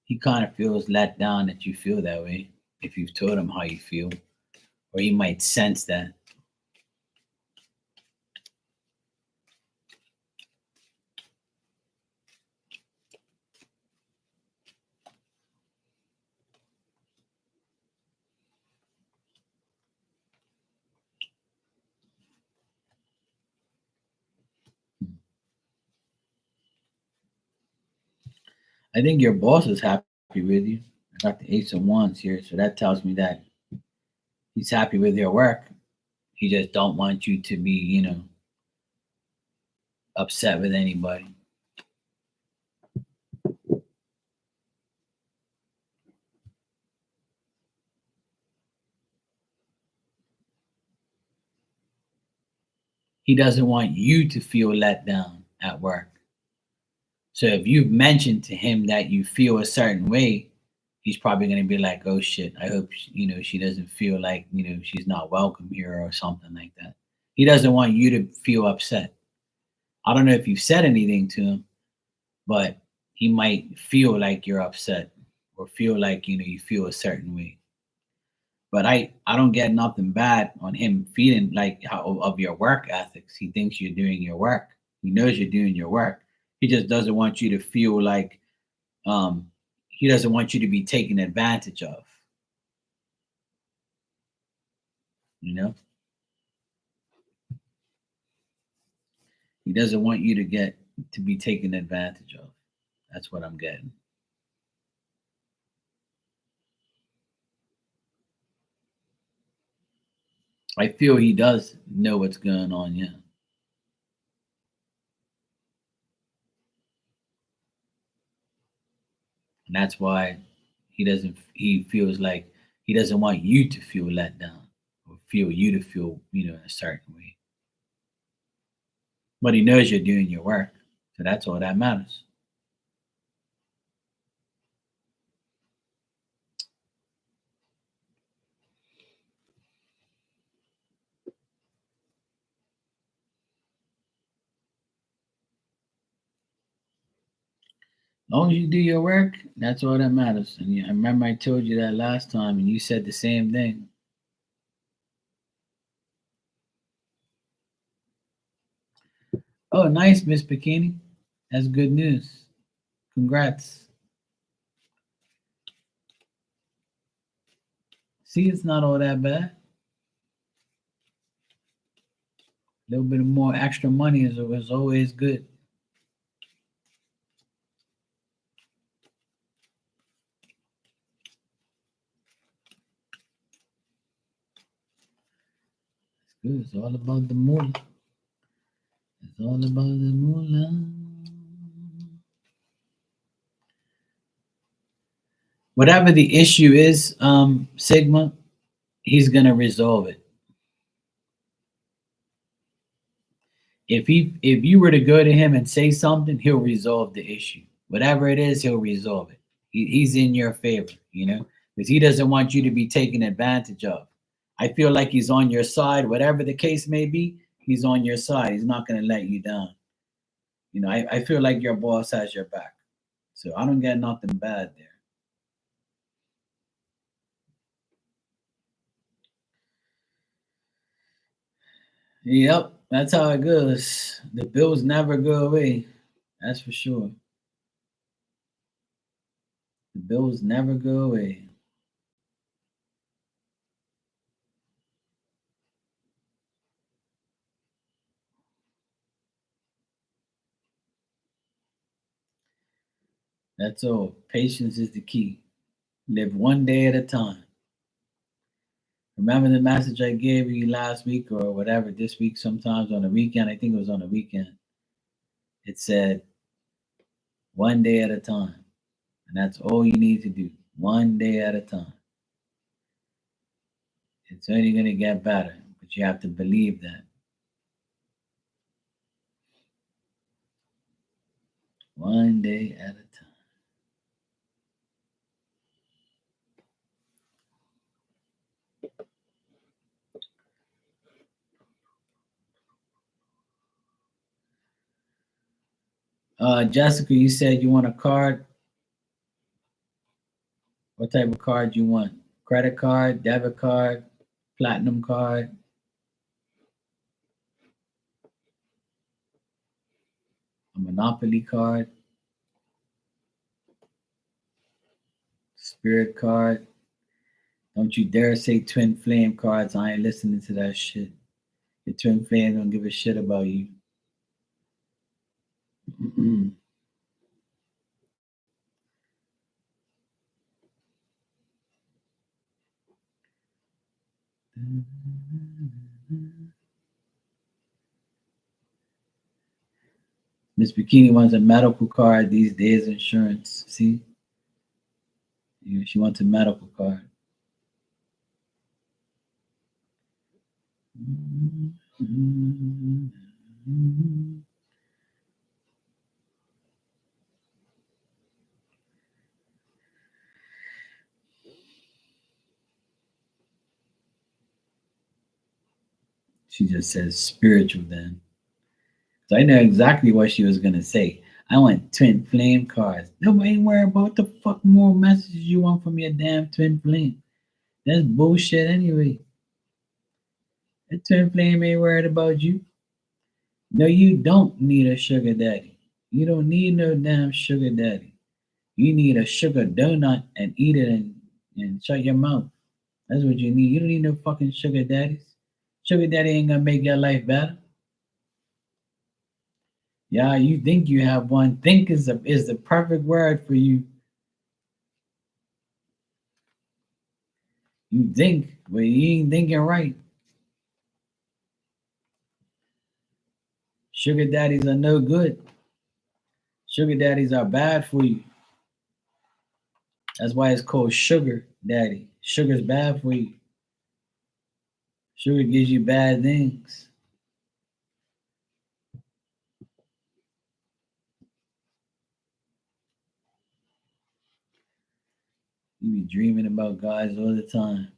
he kind of feels let down that you feel that way. If you've told him how you feel, or he might sense that. I think your boss is happy with you. I got the Ace of Wands here, so that tells me that he's happy with your work. He just don't want you to be, upset with anybody. He doesn't want you to feel let down at work. So if you've mentioned to him that you feel a certain way, he's probably going to be like, "Oh shit, I hope she doesn't feel like she's not welcome here or something like that." He doesn't want you to feel upset. I don't know if you've said anything to him, but he might feel like you're upset or feel like you feel a certain way. But I don't get nothing bad on him feeling like how of your work ethics. He thinks you're doing your work. He knows you're doing your work. He just doesn't want you to feel like um he doesn't want you to be taken advantage of, you know? He doesn't want you to be taken advantage of. That's what I'm getting. I feel he does know what's going on, yeah. And that's why he feels like he doesn't want you to feel let down or feel you to feel, a certain way. But he knows you're doing your work. So that's all that matters. As long as you do your work, that's all that matters. And I remember I told you that last time, and you said the same thing. Oh, nice, Miss Bikini. That's good news. Congrats. See, it's not all that bad. A little bit more extra money is always good. It's good. It's all about the moolah. It's all about the moolah. Whatever the issue is, Sigma, he's gonna resolve it. If you were to go to him and say something, he'll resolve the issue. Whatever it is, he'll resolve it. He's in your favor, because he doesn't want you to be taken advantage of. I feel like he's on your side, whatever the case may be. He's on your side. He's not going to let you down. I feel like your boss has your back, so I don't get nothing bad there. Yep, that's how it goes. The bills never go away. That's for sure. The bills never go away. That's all. Patience is the key. Live one day at a time. Remember the message I gave you last week or whatever, this week, sometimes on the weekend? I think it was on the weekend. It said, one day at a time. And that's all you need to do. One day at a time. It's only going to get better, but you have to believe that. One day at a time. Jessica, you said you want a card. What type of card you want? Credit card, debit card, platinum card, a Monopoly card, Spirit card. Don't you dare say Twin Flame cards. I ain't listening to that shit. The Twin Flame don't give a shit about you. Miss Bikini wants a medical card these days, insurance. See? Yeah, she wants a medical card. She just says spiritual then. So I know exactly what she was gonna say. I want twin flame cards. Nobody ain't worry about the fuck more messages you want from your damn twin flame. That's bullshit anyway. That twin flame ain't worried about you. No, you don't need a sugar daddy. You don't need no damn sugar daddy. You need a sugar donut and eat it and shut your mouth. That's what you need. You don't need no fucking sugar daddies. Sugar daddy ain't gonna make your life better. Yeah, you think you have one. Think is the perfect word for you. You think, but you ain't thinking right. Sugar daddies are no good. Sugar daddies are bad for you. That's why it's called sugar daddy. Sugar's bad for you. Sugar gives you bad things. You be dreaming about guys all the time.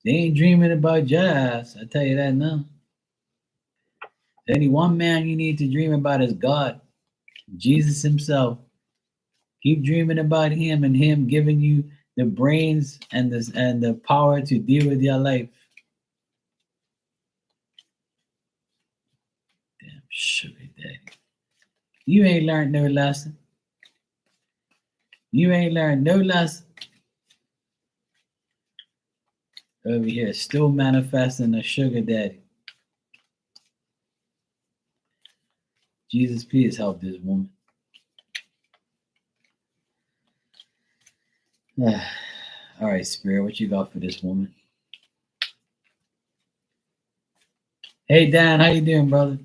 They ain't dreaming about your ass. I tell you that now. There's only one man you need to dream about is God, Jesus Himself. Keep dreaming about Him and Him giving you the brains and the power to deal with your life. Damn sugar daddy. You ain't learned no lesson. You ain't learned no lesson. Over here, still manifesting a sugar daddy. Jesus, please help this woman. All right, Spirit, what you got for this woman? Hey, Dan, how you doing, brother?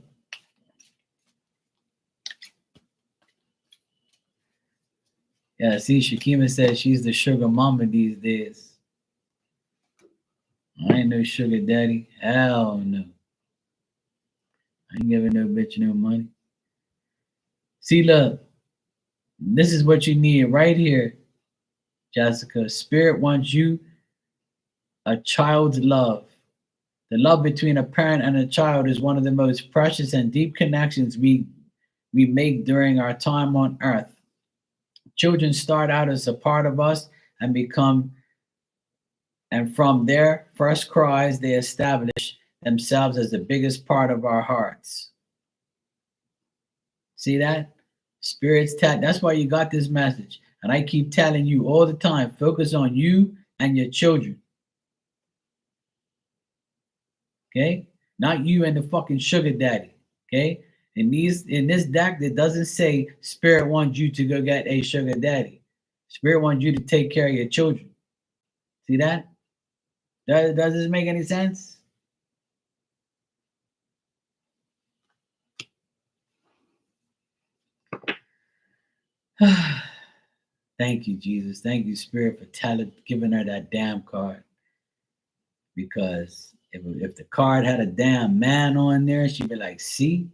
Yeah, see, Shakima said she's the sugar mama these days. I ain't no sugar daddy. Hell no. I ain't giving no bitch no money. See, look, this is what you need right here, Jessica. Spirit wants you a child's love. The love between a parent and a child is one of the most precious and deep connections we make during our time on earth. Children start out as a part of us and become, and from their first cries, they establish themselves as the biggest part of our hearts. See that? Spirits tell. That's why you got this message. And I keep telling you all the time, focus on you and your children. Okay? Not you and the fucking sugar daddy. Okay? In this deck, it doesn't say spirit wants you to go get a sugar daddy. Spirit wants you to take care of your children. See that? Does this make any sense? Thank you, Jesus. Thank you, Spirit, for giving her that damn card. Because if the card had a damn man on there, she'd be like, see,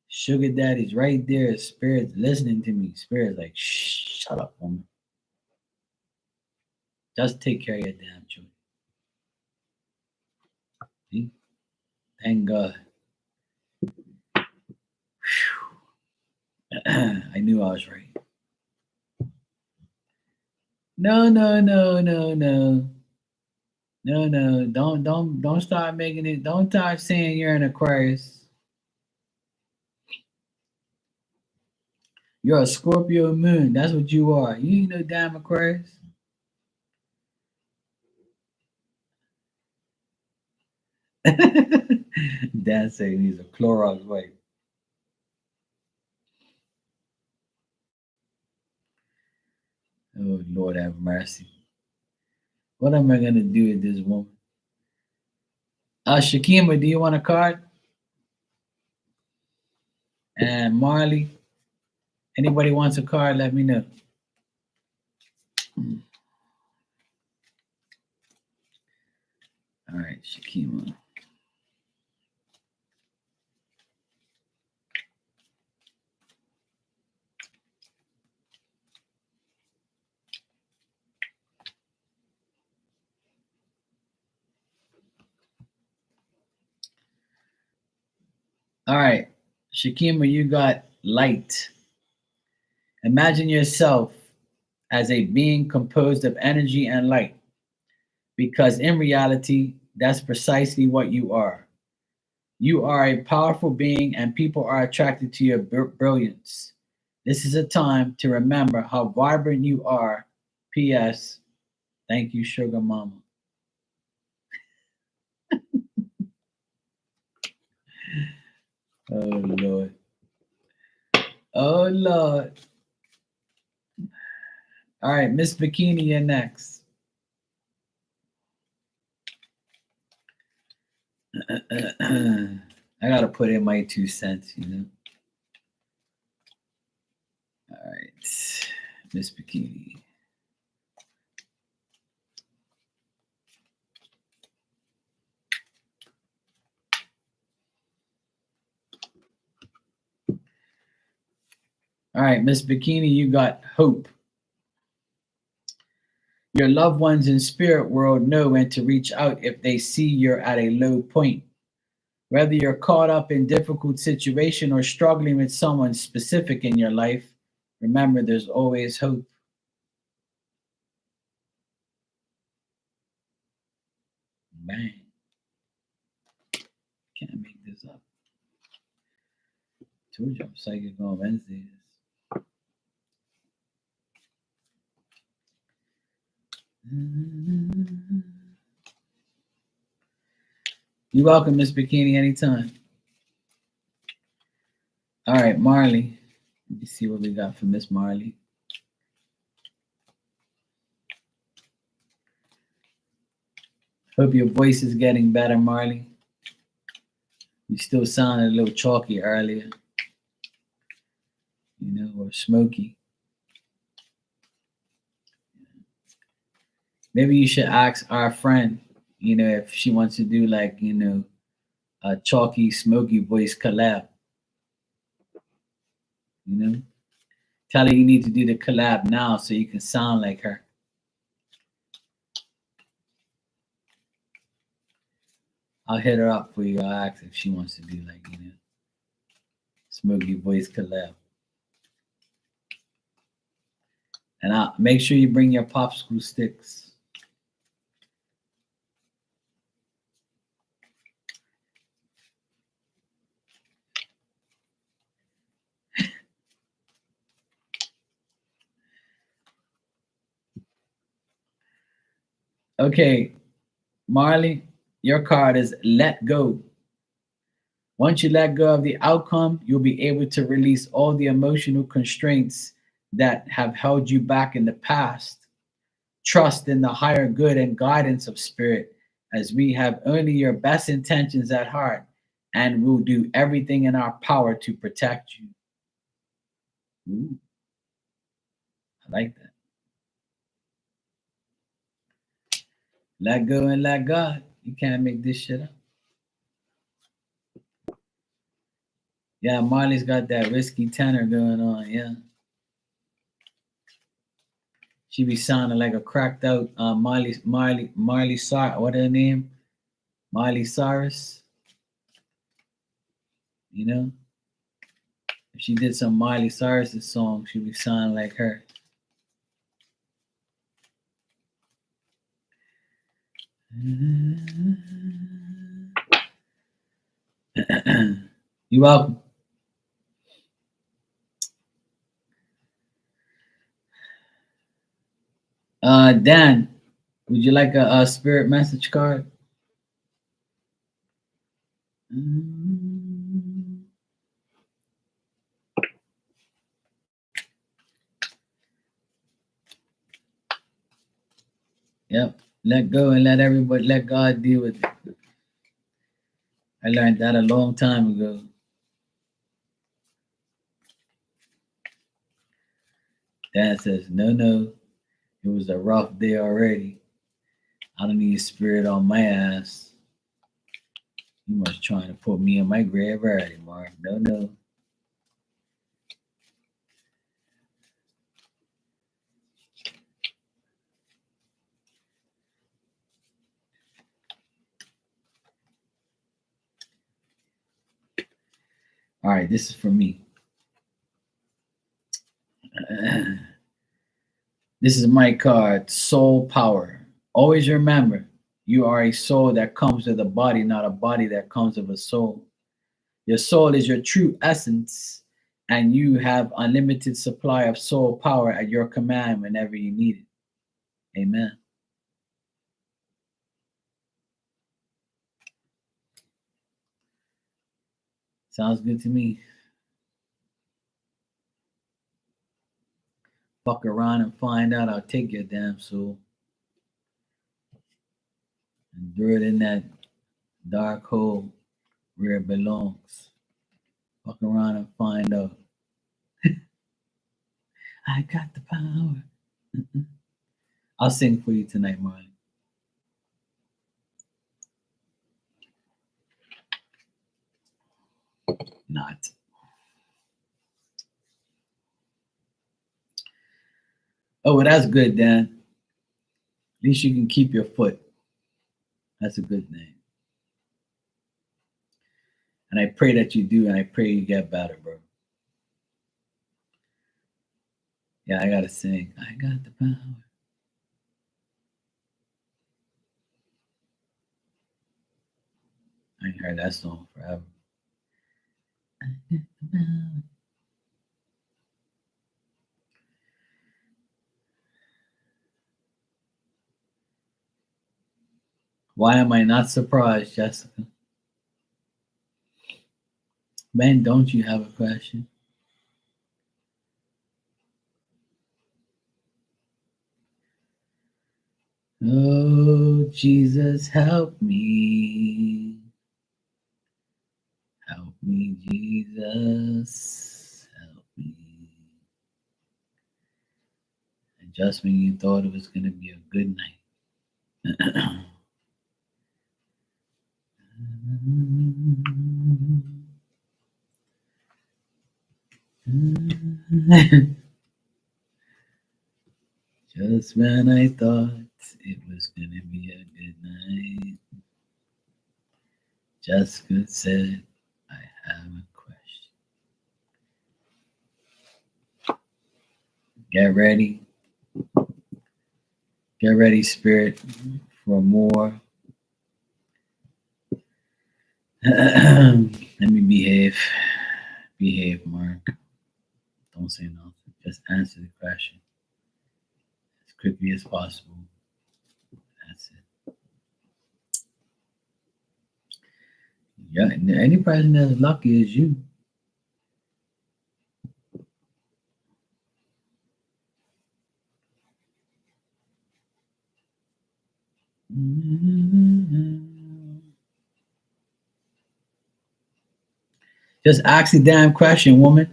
sugar daddy's right there. Spirit's listening to me. Spirit's like, shh, shut up, woman. Just take care of your damn children. See? Thank God. I knew I was right. No, no, no, no, no. No, no. Don't start making it. Don't start saying you're an Aquarius. You're a Scorpio moon. That's what you are. You ain't no damn Aquarius. Dad saying he's a Clorox wipe. Oh Lord have mercy. What am I gonna do with this woman? Shakima, do you want a card? And Marley, anybody wants a card? Let me know. All right, Shakima. All right, Shakima, you got light. Imagine yourself as a being composed of energy and light, because in reality, that's precisely what you are. You are a powerful being, and people are attracted to your brilliance. This is a time to remember how vibrant you are. P.S. Thank you, Sugar Mama. Oh, Lord. Oh, Lord. All right, Miss Bikini, you're next. I got to put in my 2 cents, you know. All right, Miss Bikini. All right, Miss Bikini, you got hope. Your loved ones in spirit world know when to reach out if they see you're at a low point. Whether you're caught up in difficult situation or struggling with someone specific in your life, remember there's always hope. Bang. Can't make this up. Told you I'm psychic on Wednesdays. You're welcome, Miss Bikini, anytime. All right, Marley. Let me see what we got for Miss Marley. Hope your voice is getting better, Marley. You still sounded a little chalky earlier, you know, or smoky. Maybe you should ask our friend, you know, if she wants to do like, you know, a chalky, smoky voice collab. You know, tell her you need to do the collab now so you can sound like her. I'll hit her up for you. I'll ask if she wants to do like, you know, smoky voice collab. And I'll make sure you bring your popsicle sticks. Okay, Marley, your card is let go. Once you let go of the outcome, you'll be able to release all the emotional constraints that have held you back in the past. Trust in the higher good and guidance of spirit, as we have only your best intentions at heart and will do everything in our power to protect you. Ooh, I like that. Let go and let God. You can't make this shit up. Yeah, Marley's got that risky tenor going on. Yeah. She be sounding like a cracked out Marley Cyrus. What her name? Miley Cyrus. You know? If she did some Miley Cyrus' song, she'd be sounding like her. You're welcome. Dan, would you like a spirit message card? Yep. Let go and let God deal with it. I learned that a long time ago. Dad says, no, it was a rough day already. I don't need spirit on my ass. You must trying to put me in my grave already, Mark. No. All right, this is for me. This is my card, Soul Power. Always remember, you are a soul that comes with a body, not a body that comes with a soul. Your soul is your true essence, and you have unlimited supply of soul power at your command whenever you need it. Amen. Sounds good to me. Fuck around and find out I'll take your damn soul and throw it in that dark hole where it belongs. Fuck around and find out. I got the power. I'll sing for you tonight, Marley. Not. Oh, well, that's good, Dan. At least you can keep your foot. That's a good thing. And I pray that you do, and I pray you get better, bro. Yeah, I gotta sing. I got the power. I ain't heard that song forever. I got the power. Why am I not surprised, Jessica? Ben, don't you have a question? Oh, Jesus, help me. Help me, Jesus. Help me. And just when you thought it was going to be a good night. Just when I thought it was gonna be a good night, Jessica said, I have a question. Get ready. Get ready, spirit, for more. Let me behave. Behave, Mark. Don't say nothing. Just answer the question as quickly as possible. That's it. Yeah, any person that's lucky is you. Just ask the damn question, woman.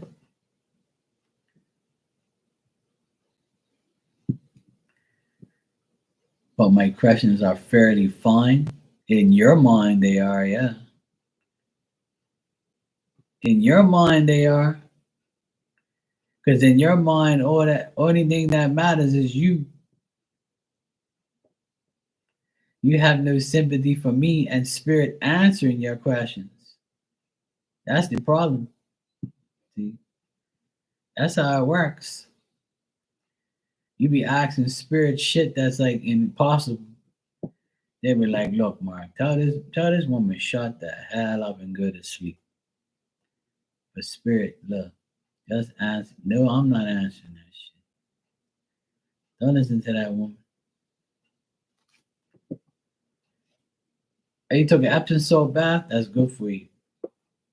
But my questions are fairly fine. In your mind, they are, yeah. In your mind, they are. Because in your mind, only thing that matters is you. You have no sympathy for me and spirit answering your questions. That's the problem. See? That's how it works. You be asking spirit shit that's like impossible. They be like, look, Mark, tell this woman shut the hell up and go to sleep. But spirit, look, just answer. No, I'm not answering that shit. Don't listen to that woman. Hey, you took an Epsom salt bath? That's good for you.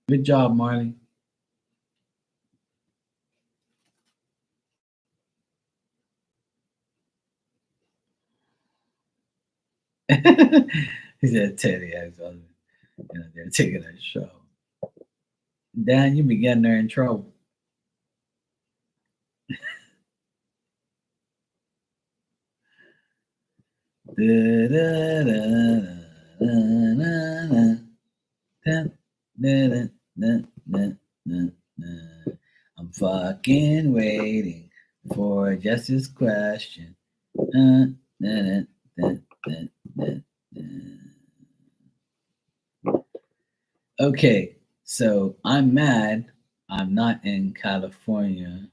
Good job, Marley. He said, Teddy, they're taking a show. Dan, you be getting her in trouble. I'm fucking waiting for just this question. Okay, so I'm mad. I'm not in California.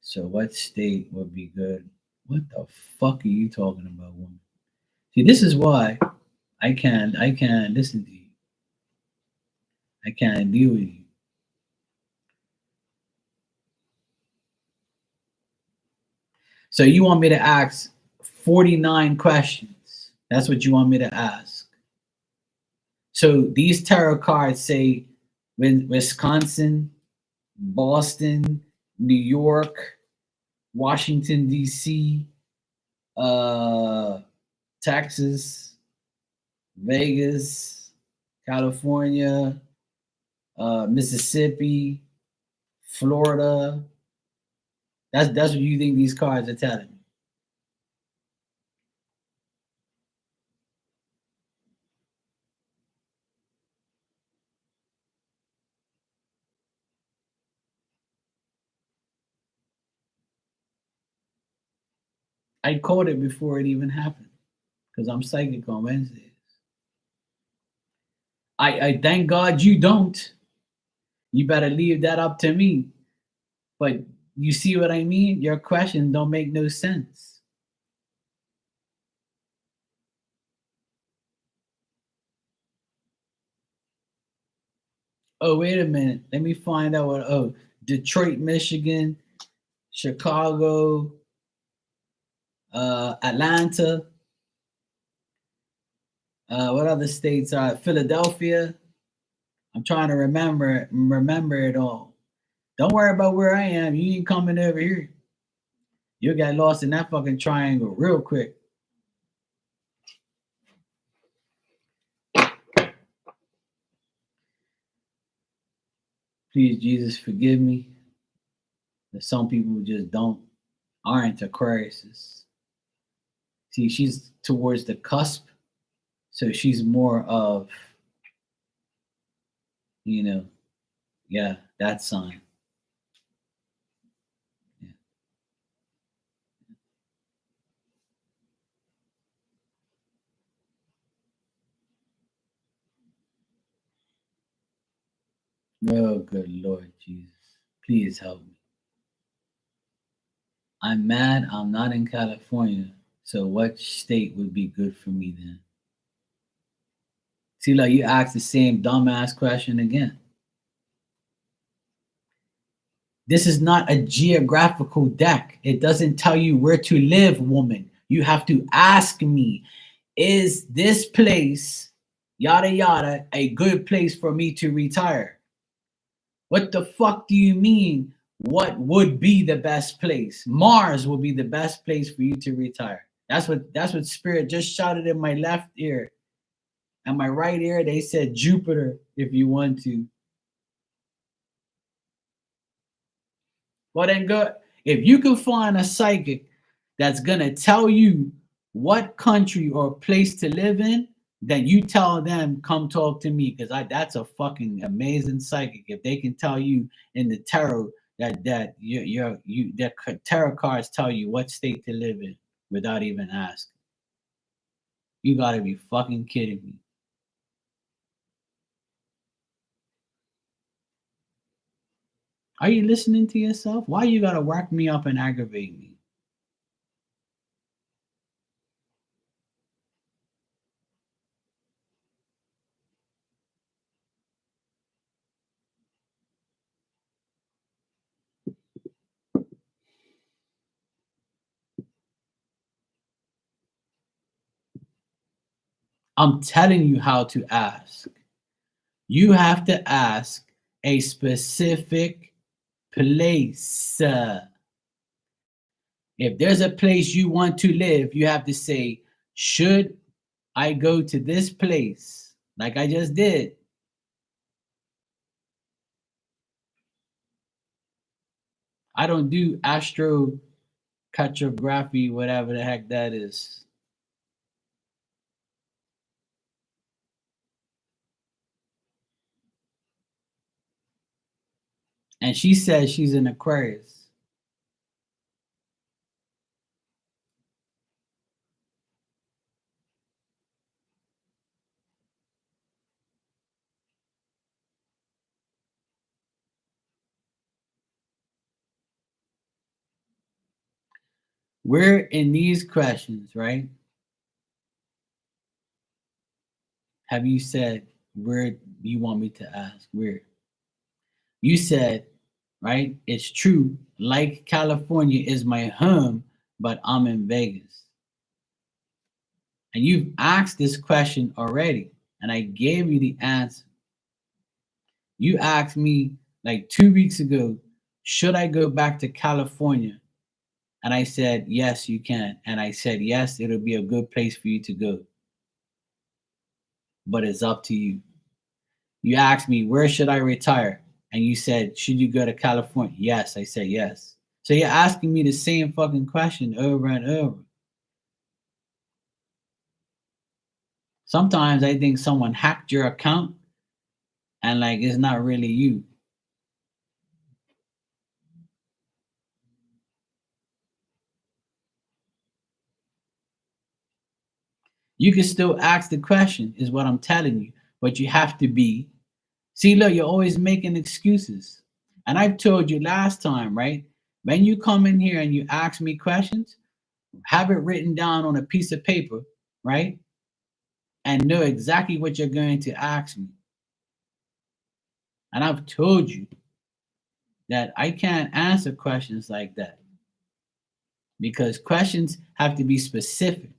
So what state would be good? What the fuck are you talking about, woman? See, this is why I can't listen to you. I can't deal with you. So you want me to ask 49 questions. That's what you want me to ask. So these tarot cards say Wisconsin, Boston, New York, Washington, D.C., uh, Texas, Vegas, California, Mississippi, Florida. That's what you think these cards are telling me. I caught it before it even happened because I'm psychic on Wednesdays. I thank God you don't. You better leave that up to me. But you see what I mean? Your question don't make no sense. Oh, wait a minute. Let me find out what. Oh, Detroit, Michigan, Chicago, Atlanta. What other states are Philadelphia? I'm trying to remember it all. Don't worry about where I am. You ain't coming over here. You'll get lost in that fucking triangle real quick. Please, Jesus, forgive me. There's some people who just aren't Aquariuses. See, she's towards the cusp, so she's more of, you know, yeah, that sign. Yeah. Oh, good Lord Jesus. Please help me. I'm mad I'm not in California, so what state would be good for me then? See, like you asked the same dumbass question again. This is not a geographical deck. It doesn't tell you where to live, woman. You have to ask me, is this place, yada yada, a good place for me to retire? What the fuck do you mean? What would be the best place? Mars will be the best place for you to retire. That's what spirit just shouted in my left ear. And my right ear, they said Jupiter if you want to. Well, then go. If you can find a psychic that's gonna tell you what country or place to live in, then you tell them, come talk to me, because that's a fucking amazing psychic. If they can tell you in the tarot that you that tarot cards tell you what state to live in without even asking. You gotta be fucking kidding me. Are you listening to yourself? Why you gotta work me up and aggravate me? I'm telling you how to ask. You have to ask a specific place. If there's a place you want to live, you have to say, should I go to this place? Like I just did. I don't do astrocartography, whatever the heck that is. And she says she's an Aquarius. We're in these questions, right? Have you said where you want me to ask? Where? You said, right? It's true. Like California is my home, but I'm in Vegas. And you've asked this question already, and I gave you the answer. You asked me like 2 weeks ago, should I go back to California? And I said, yes, you can. And I said, yes, it'll be a good place for you to go. But it's up to you. You asked me, where should I retire? And you said, should you go to California? Yes, I said yes. So you're asking me the same fucking question over and over. Sometimes I think someone hacked your account and like it's not really you. You can still ask the question, is what I'm telling you, but you have to be. See, look, you're always making excuses. And I've told you last time, right? When you come in here and you ask me questions, have it written down on a piece of paper, right? And know exactly what you're going to ask me. And I've told you that I can't answer questions like that because questions have to be specific.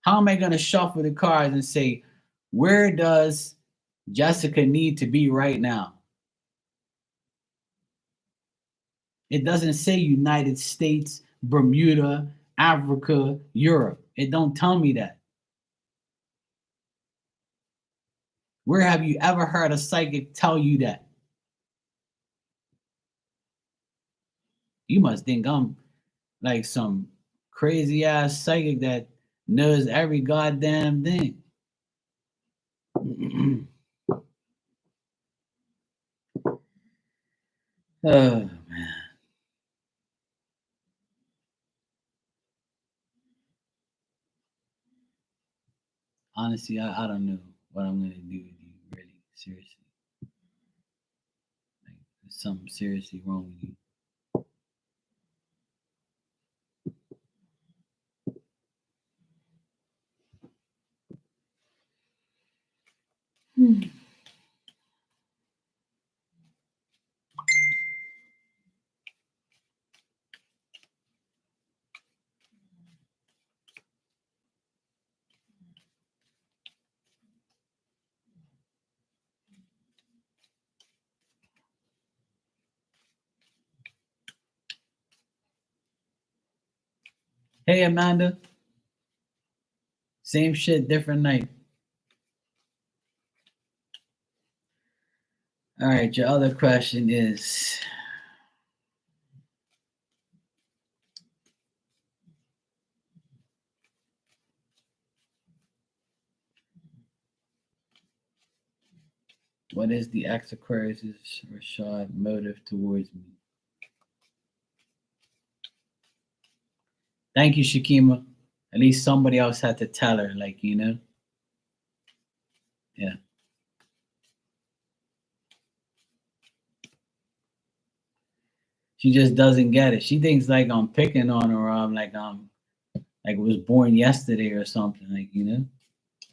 How am I going to shuffle the cards and say, where does Jessica need to be right now? It doesn't say United States, Bermuda, Africa, Europe. It don't tell me that. Where have you ever heard a psychic tell you that? You must think I'm like some crazy ass psychic that knows every goddamn thing. Oh man. Honestly, I don't know what I'm gonna do with you, really. Seriously. Like there's something seriously wrong with you. Hey Amanda. Same shit, different night. All right, your other question is what is the ex Aquarius' Rashad motive towards me? Thank you, Shakima. At least somebody else had to tell her, like, you know? Yeah. She just doesn't get it. She thinks like I'm picking on her, or I'm like was born yesterday or something. Like, you know,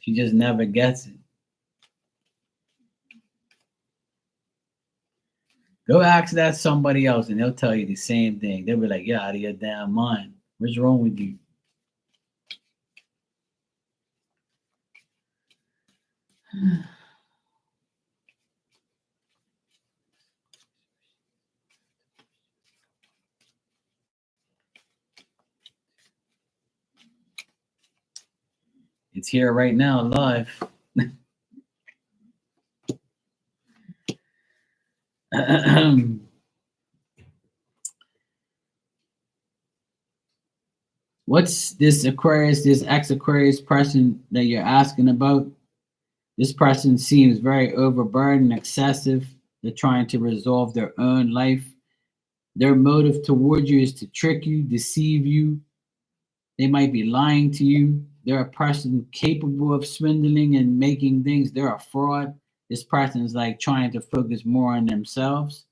she just never gets it. Go ask that somebody else, and they'll tell you the same thing. They'll be like, "You're out of your damn mind. What's wrong with you?" It's here right now, live. What's this Aquarius, this ex Aquarius person that you're asking about? This person seems very overburdened, excessive. They're trying to resolve their own life. Their motive towards you is to trick you, deceive you. They might be lying to you. They're a person capable of swindling and making things. They're a fraud. This person is like trying to focus more on themselves,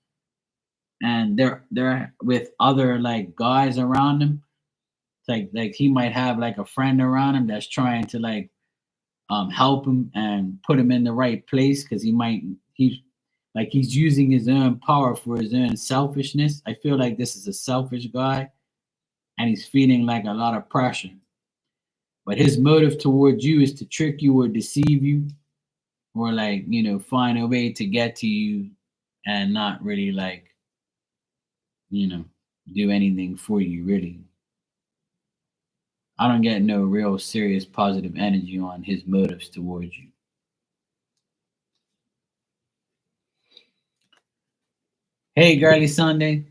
and they're with other like guys around them. Like he might have like a friend around him that's trying to like help him and put him in the right place, because he's using his own power for his own selfishness. I feel like this is a selfish guy, and he's feeling like a lot of pressure. But his motive towards you is to trick you or deceive you, or like, you know, find a way to get to you and not really like, you know, do anything for you really. I don't get no real serious positive energy on his motives towards you. Hey, Girly Sunday.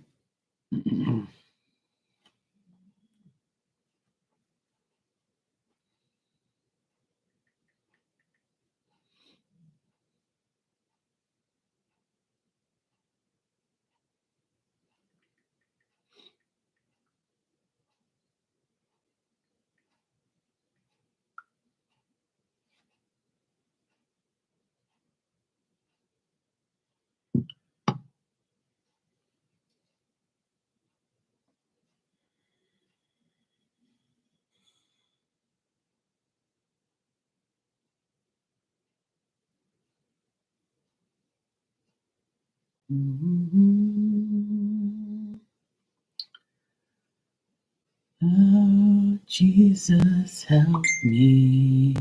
Oh, Jesus, help me.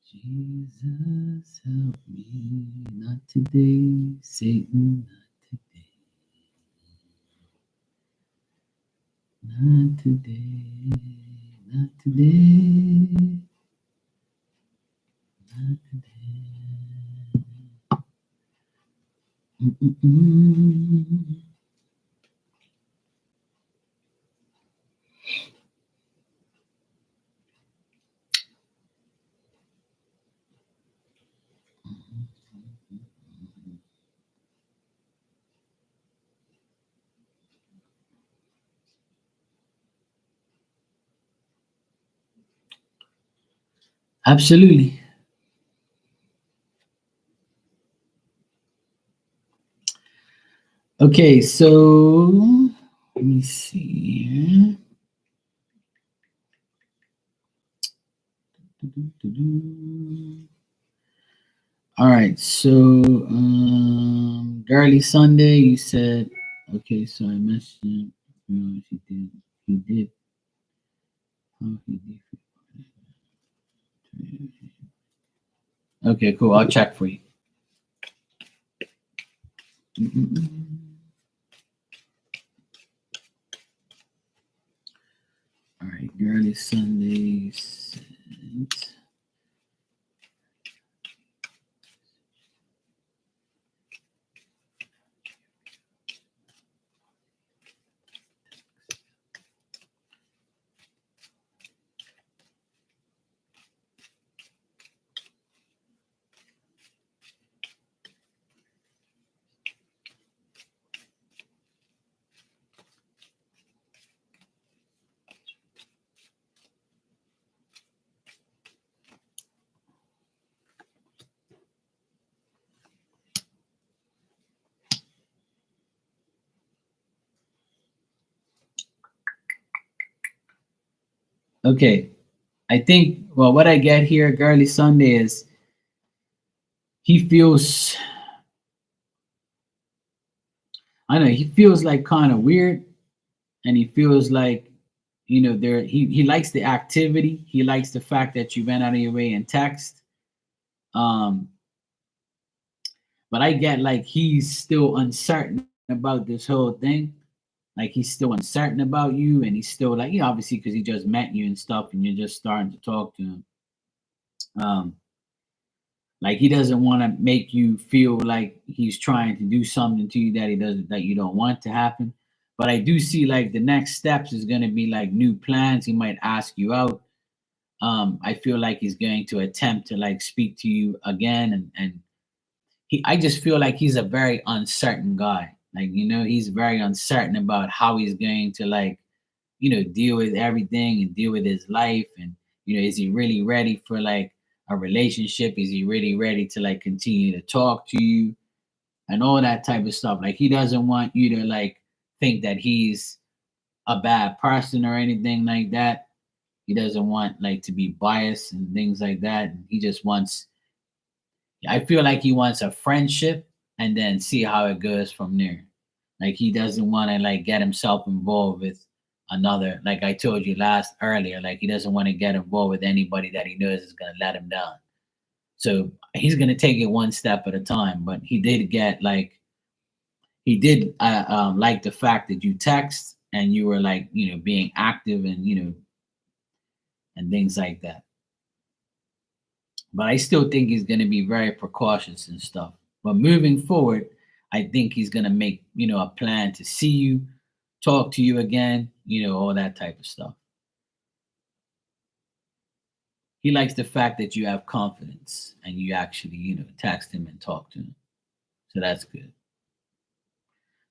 Jesus, help me. Not today, Satan, not today. Not today, not today, not today. Mm-mm-mm. Absolutely. Okay, so let me see here. All right, so Girly Sunday, you said okay. So I messaged him. No, she did. He did. Oh, he did. Okay, cool. I'll check for you. All right, Girly Sunday sent. Okay. I think, well, what I get here, Girly Sunday, is he feels, I know, he feels like kind of weird, and he feels like, he likes the activity. He likes the fact that you went out of your way and text. Um, but I get like he's still uncertain about this whole thing. Like he's still uncertain about you, and he's still like, obviously because he just met you and stuff, and you're just starting to talk to him. Um, like he doesn't want to make you feel like he's trying to do something to you that he doesn't, that you don't want to happen. But I do see like the next steps is going to be like new plans. He might ask you out. I feel like he's going to attempt to like speak to you again, and I just feel like he's a very uncertain guy. Like, he's very uncertain about how he's going to like, deal with everything and deal with his life. And, is he really ready for like a relationship? Is he really ready to like continue to talk to you and all that type of stuff? Like, he doesn't want you to like think that he's a bad person or anything like that. He doesn't want like to be biased and things like that. He just wants, I feel like he wants a friendship and then see how it goes from there. Like he doesn't want to like get himself involved with another, like I told you last earlier, like he doesn't want to get involved with anybody that he knows is going to let him down. So he's going to take it one step at a time. But he did get like, he did like the fact that you text and you were like, being active and, and things like that. But I still think he's going to be very precautious and stuff. But moving forward, I think he's going to make, a plan to see you, talk to you again, all that type of stuff. He likes the fact that you have confidence and you actually, text him and talk to him. So that's good.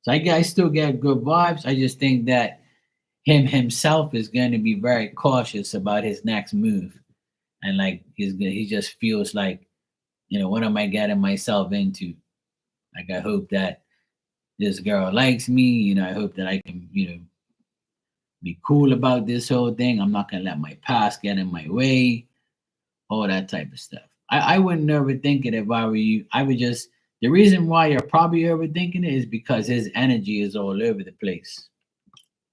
So I still get good vibes. I just think that him himself is going to be very cautious about his next move. And like he just feels like, what am I getting myself into? Like I hope that this girl likes me. I hope that I can, be cool about this whole thing. I'm not gonna let my past get in my way, all that type of stuff. I wouldn't overthink it if I were you. I would just, the reason why you're probably overthinking it is because his energy is all over the place.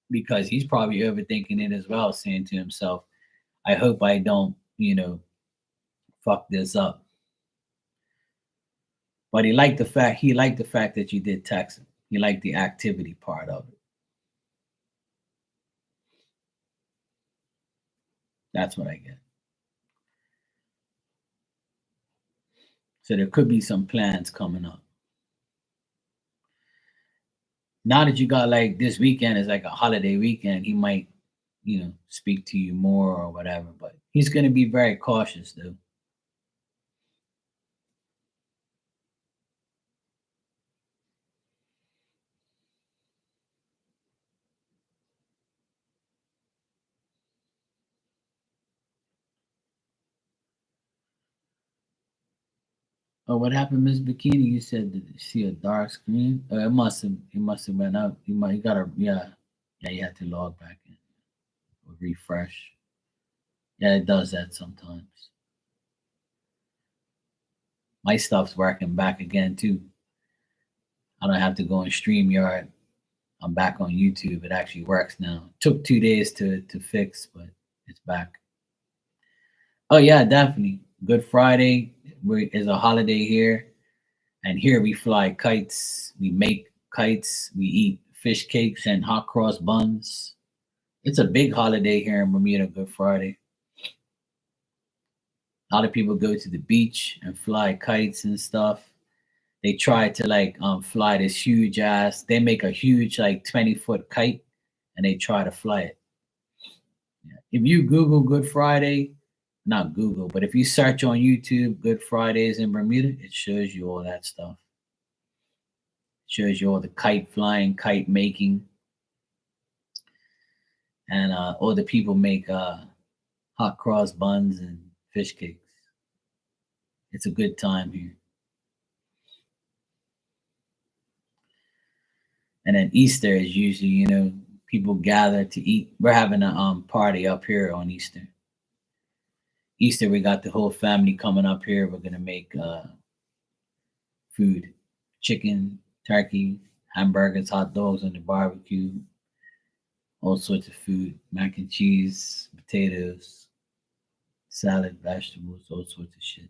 Because he's probably overthinking it as well, saying to himself, I hope I don't, fuck this up. But he liked the fact that you did text him. He liked the activity part of it. That's what I get. So there could be some plans coming up. Now that you got like this weekend is like a holiday weekend, he might, speak to you more or whatever. But he's gonna be very cautious though. Oh, what happened, Miss Bikini? You said that you see a dark screen. It must have been out. He got a, yeah. You had to log back in or refresh. Yeah, it does that sometimes. My stuff's working back again too. I don't have to go on StreamYard. I'm back on YouTube. It actually works now. Took 2 days to fix, but it's back. Oh yeah, definitely. Good Friday is a holiday here, and here we fly kites, we make kites, we eat fish cakes and hot cross buns. It's a big holiday here in Bermuda. Good Friday. A lot of people go to the beach and fly kites and stuff. They try to like fly this huge ass. They make a huge like 20-foot kite, and they try to fly it. Yeah. If you Google Good Friday, not Google, but if you search on YouTube Good Fridays in Bermuda, it shows you all that stuff. It shows you all the kite flying, kite making, and all the people make hot cross buns and fish cakes. It's a good time here. And then Easter is usually, people gather to eat. We're having a party up here on Easter. Easter, we got the whole family coming up here. We're gonna make food, chicken, turkey, hamburgers, hot dogs on the barbecue, all sorts of food, mac and cheese, potatoes, salad, vegetables, all sorts of shit.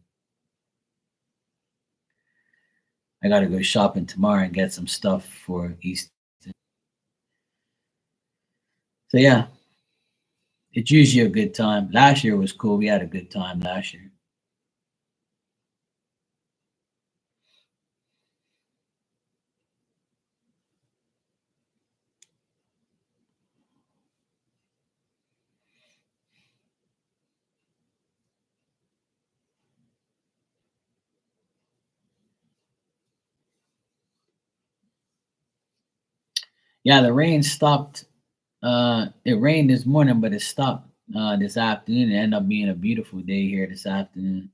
I gotta go shopping tomorrow and get some stuff for Easter. So yeah, it's usually a good time. Last year was cool. We had a good time last year. Yeah, the rain stopped. It rained this morning, but it stopped this afternoon. It ended up being a beautiful day here this afternoon.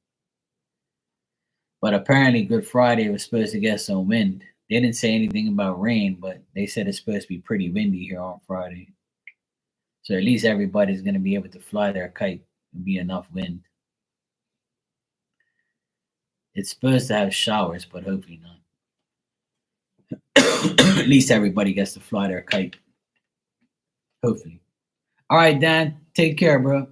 But apparently, Good Friday was supposed to get some wind. They didn't say anything about rain, but they said it's supposed to be pretty windy here on Friday. So at least everybody's going to be able to fly their kite and be enough wind. It's supposed to have showers, but hopefully not. At least everybody gets to fly their kite. Hopefully. All right, Dan. Take care, bro.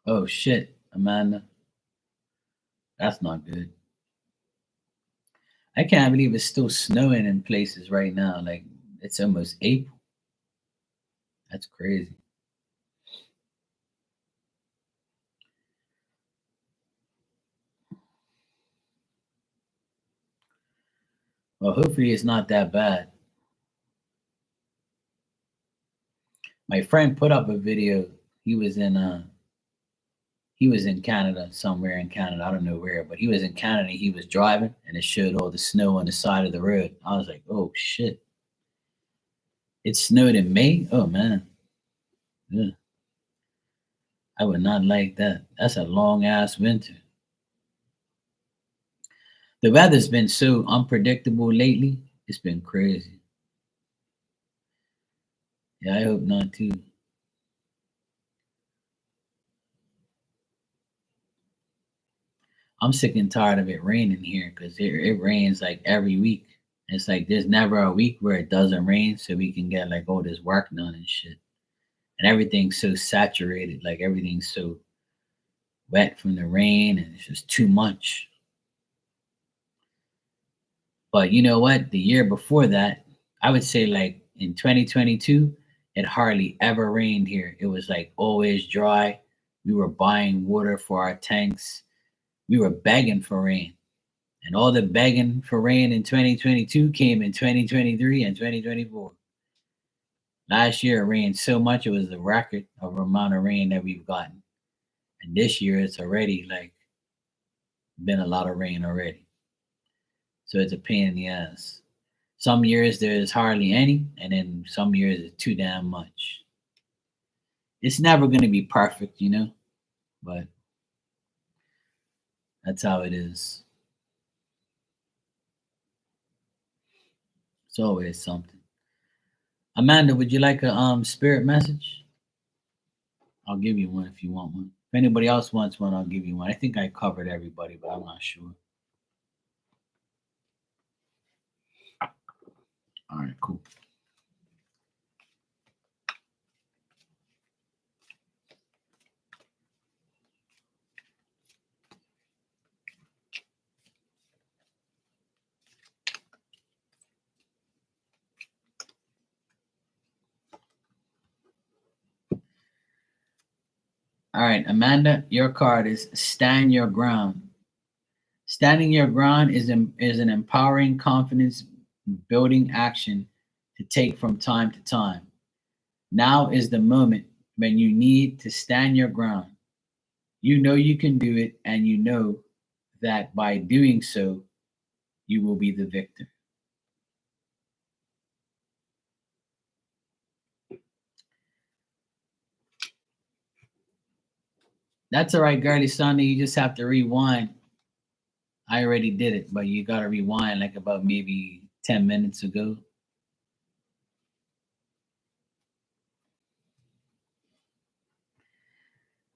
Oh shit, Amanda. That's not good. I can't believe it's still snowing in places right now. Like it's almost April. That's crazy. Well, hopefully it's not that bad. My friend put up a video. He was in he was in Canada, somewhere in Canada. I don't know where, but he was in Canada. He was driving, and it showed all the snow on the side of the road. I was like, "Oh shit! It snowed in May. Oh man, yeah, I would not like that. That's a long ass winter." The weather's been so unpredictable lately. It's been crazy. Yeah, I hope not too. I'm sick and tired of it raining here because it rains like every week. It's like there's never a week where it doesn't rain, so we can get like all this work done and shit. And everything's so saturated, like everything's so wet from the rain, and it's just too much. But you know what? The year before that, I would say like in 2022, it hardly ever rained here. It was like always dry. We were buying water for our tanks. We were begging for rain. And all the begging for rain in 2022 came in 2023 and 2024. Last year it rained so much it was the record of amount of rain that we've gotten. And this year it's already like been a lot of rain already. So it's a pain in the ass. Some years there's hardly any, and then some years it's too damn much. It's never gonna be perfect, you know, but that's how it is. It's always something. Amanda, would you like a spirit message? I'll give you one if you want one. If anybody else wants one, I'll give you one. I think I covered everybody, but I'm not sure. All right, cool. All right, Amanda, your card is stand your ground. Standing your ground is an empowering, confidence building action to take from time to time. Now is the moment when you need to stand your ground. You know you can do it, and you know that by doing so, you will be the victor. That's all right, girly Sunday. You just have to rewind. I already did it, but you gotta rewind like about maybe 10 minutes ago.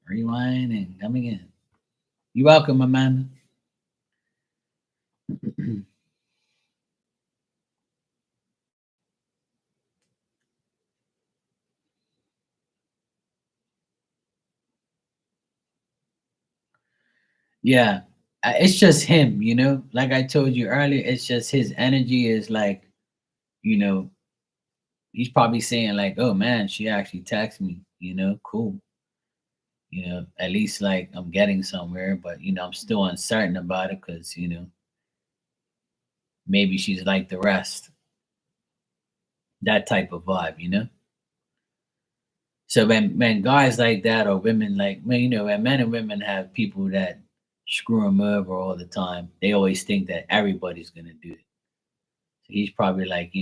Rewind and coming in. You're welcome, Amanda. Yeah, it's just him, you know. Like I told you earlier, it's just his energy is like, you know, he's probably saying like, "Oh man, she actually texted me," you know, cool. You know, at least like I'm getting somewhere, but I'm still uncertain about it because maybe she's like the rest, that type of vibe, you know. So when guys like that or women like when when men and women have people that screw them over all the time, they always think that everybody's gonna do it. So he's probably like,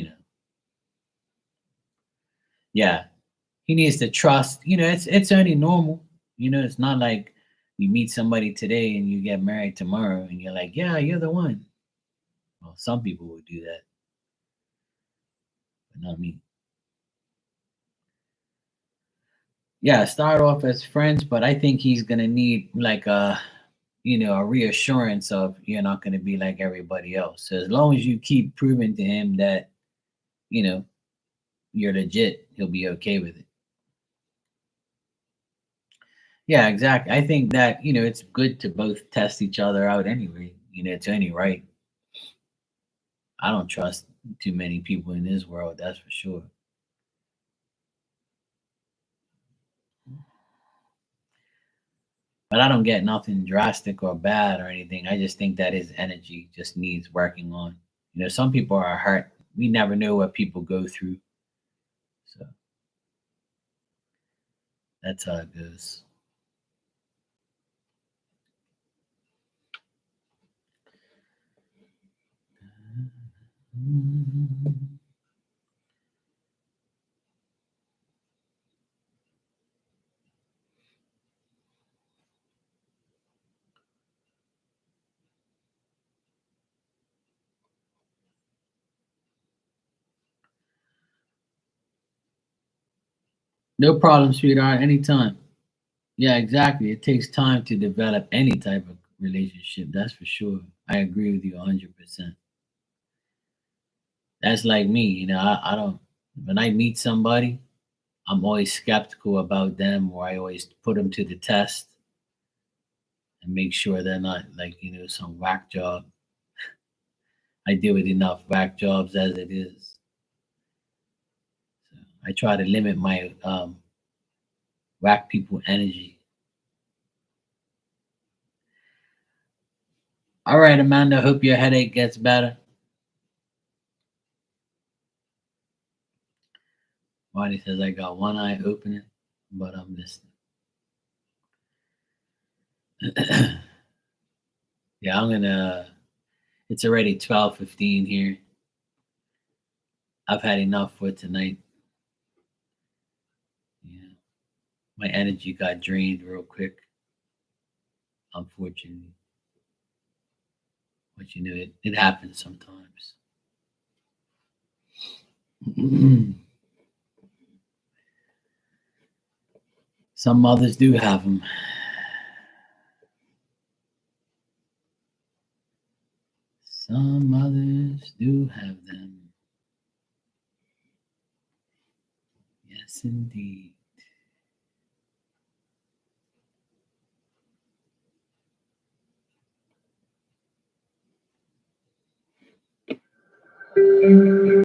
yeah, he needs to trust. It's only normal. It's not like you meet somebody today and you get married tomorrow and you're like, yeah, you're the one. Well, some people would do that, but not me. Yeah, start off as friends, but I think he's gonna need like a reassurance of you're not gonna be like everybody else. So as long as you keep proving to him that, you know, you're legit, he'll be okay with it. Yeah, exactly. I think that, it's good to both test each other out anyway. It's only right. I don't trust too many people in this world, that's for sure. But I don't get nothing drastic or bad or anything. I just think that his energy just needs working on. Some people are hurt. We never know what people go through. So that's how it goes. No problem, sweetheart. Anytime. Yeah, exactly. It takes time to develop any type of relationship. That's for sure. I agree with you 100%. That's like me. I don't, when I meet somebody, I'm always skeptical about them, or I always put them to the test and make sure they're not like, some whack job. I deal with enough whack jobs as it is. So I try to limit my whack people energy. All right, Amanda, hope your headache gets better. Marty says I got one eye opening, but I'm listening. Yeah, I'm gonna. It's already 12:15 here. I've had enough for tonight. Yeah, my energy got drained real quick, unfortunately. But it happens sometimes. Some mothers do have them. Some mothers do have them. Yes, indeed.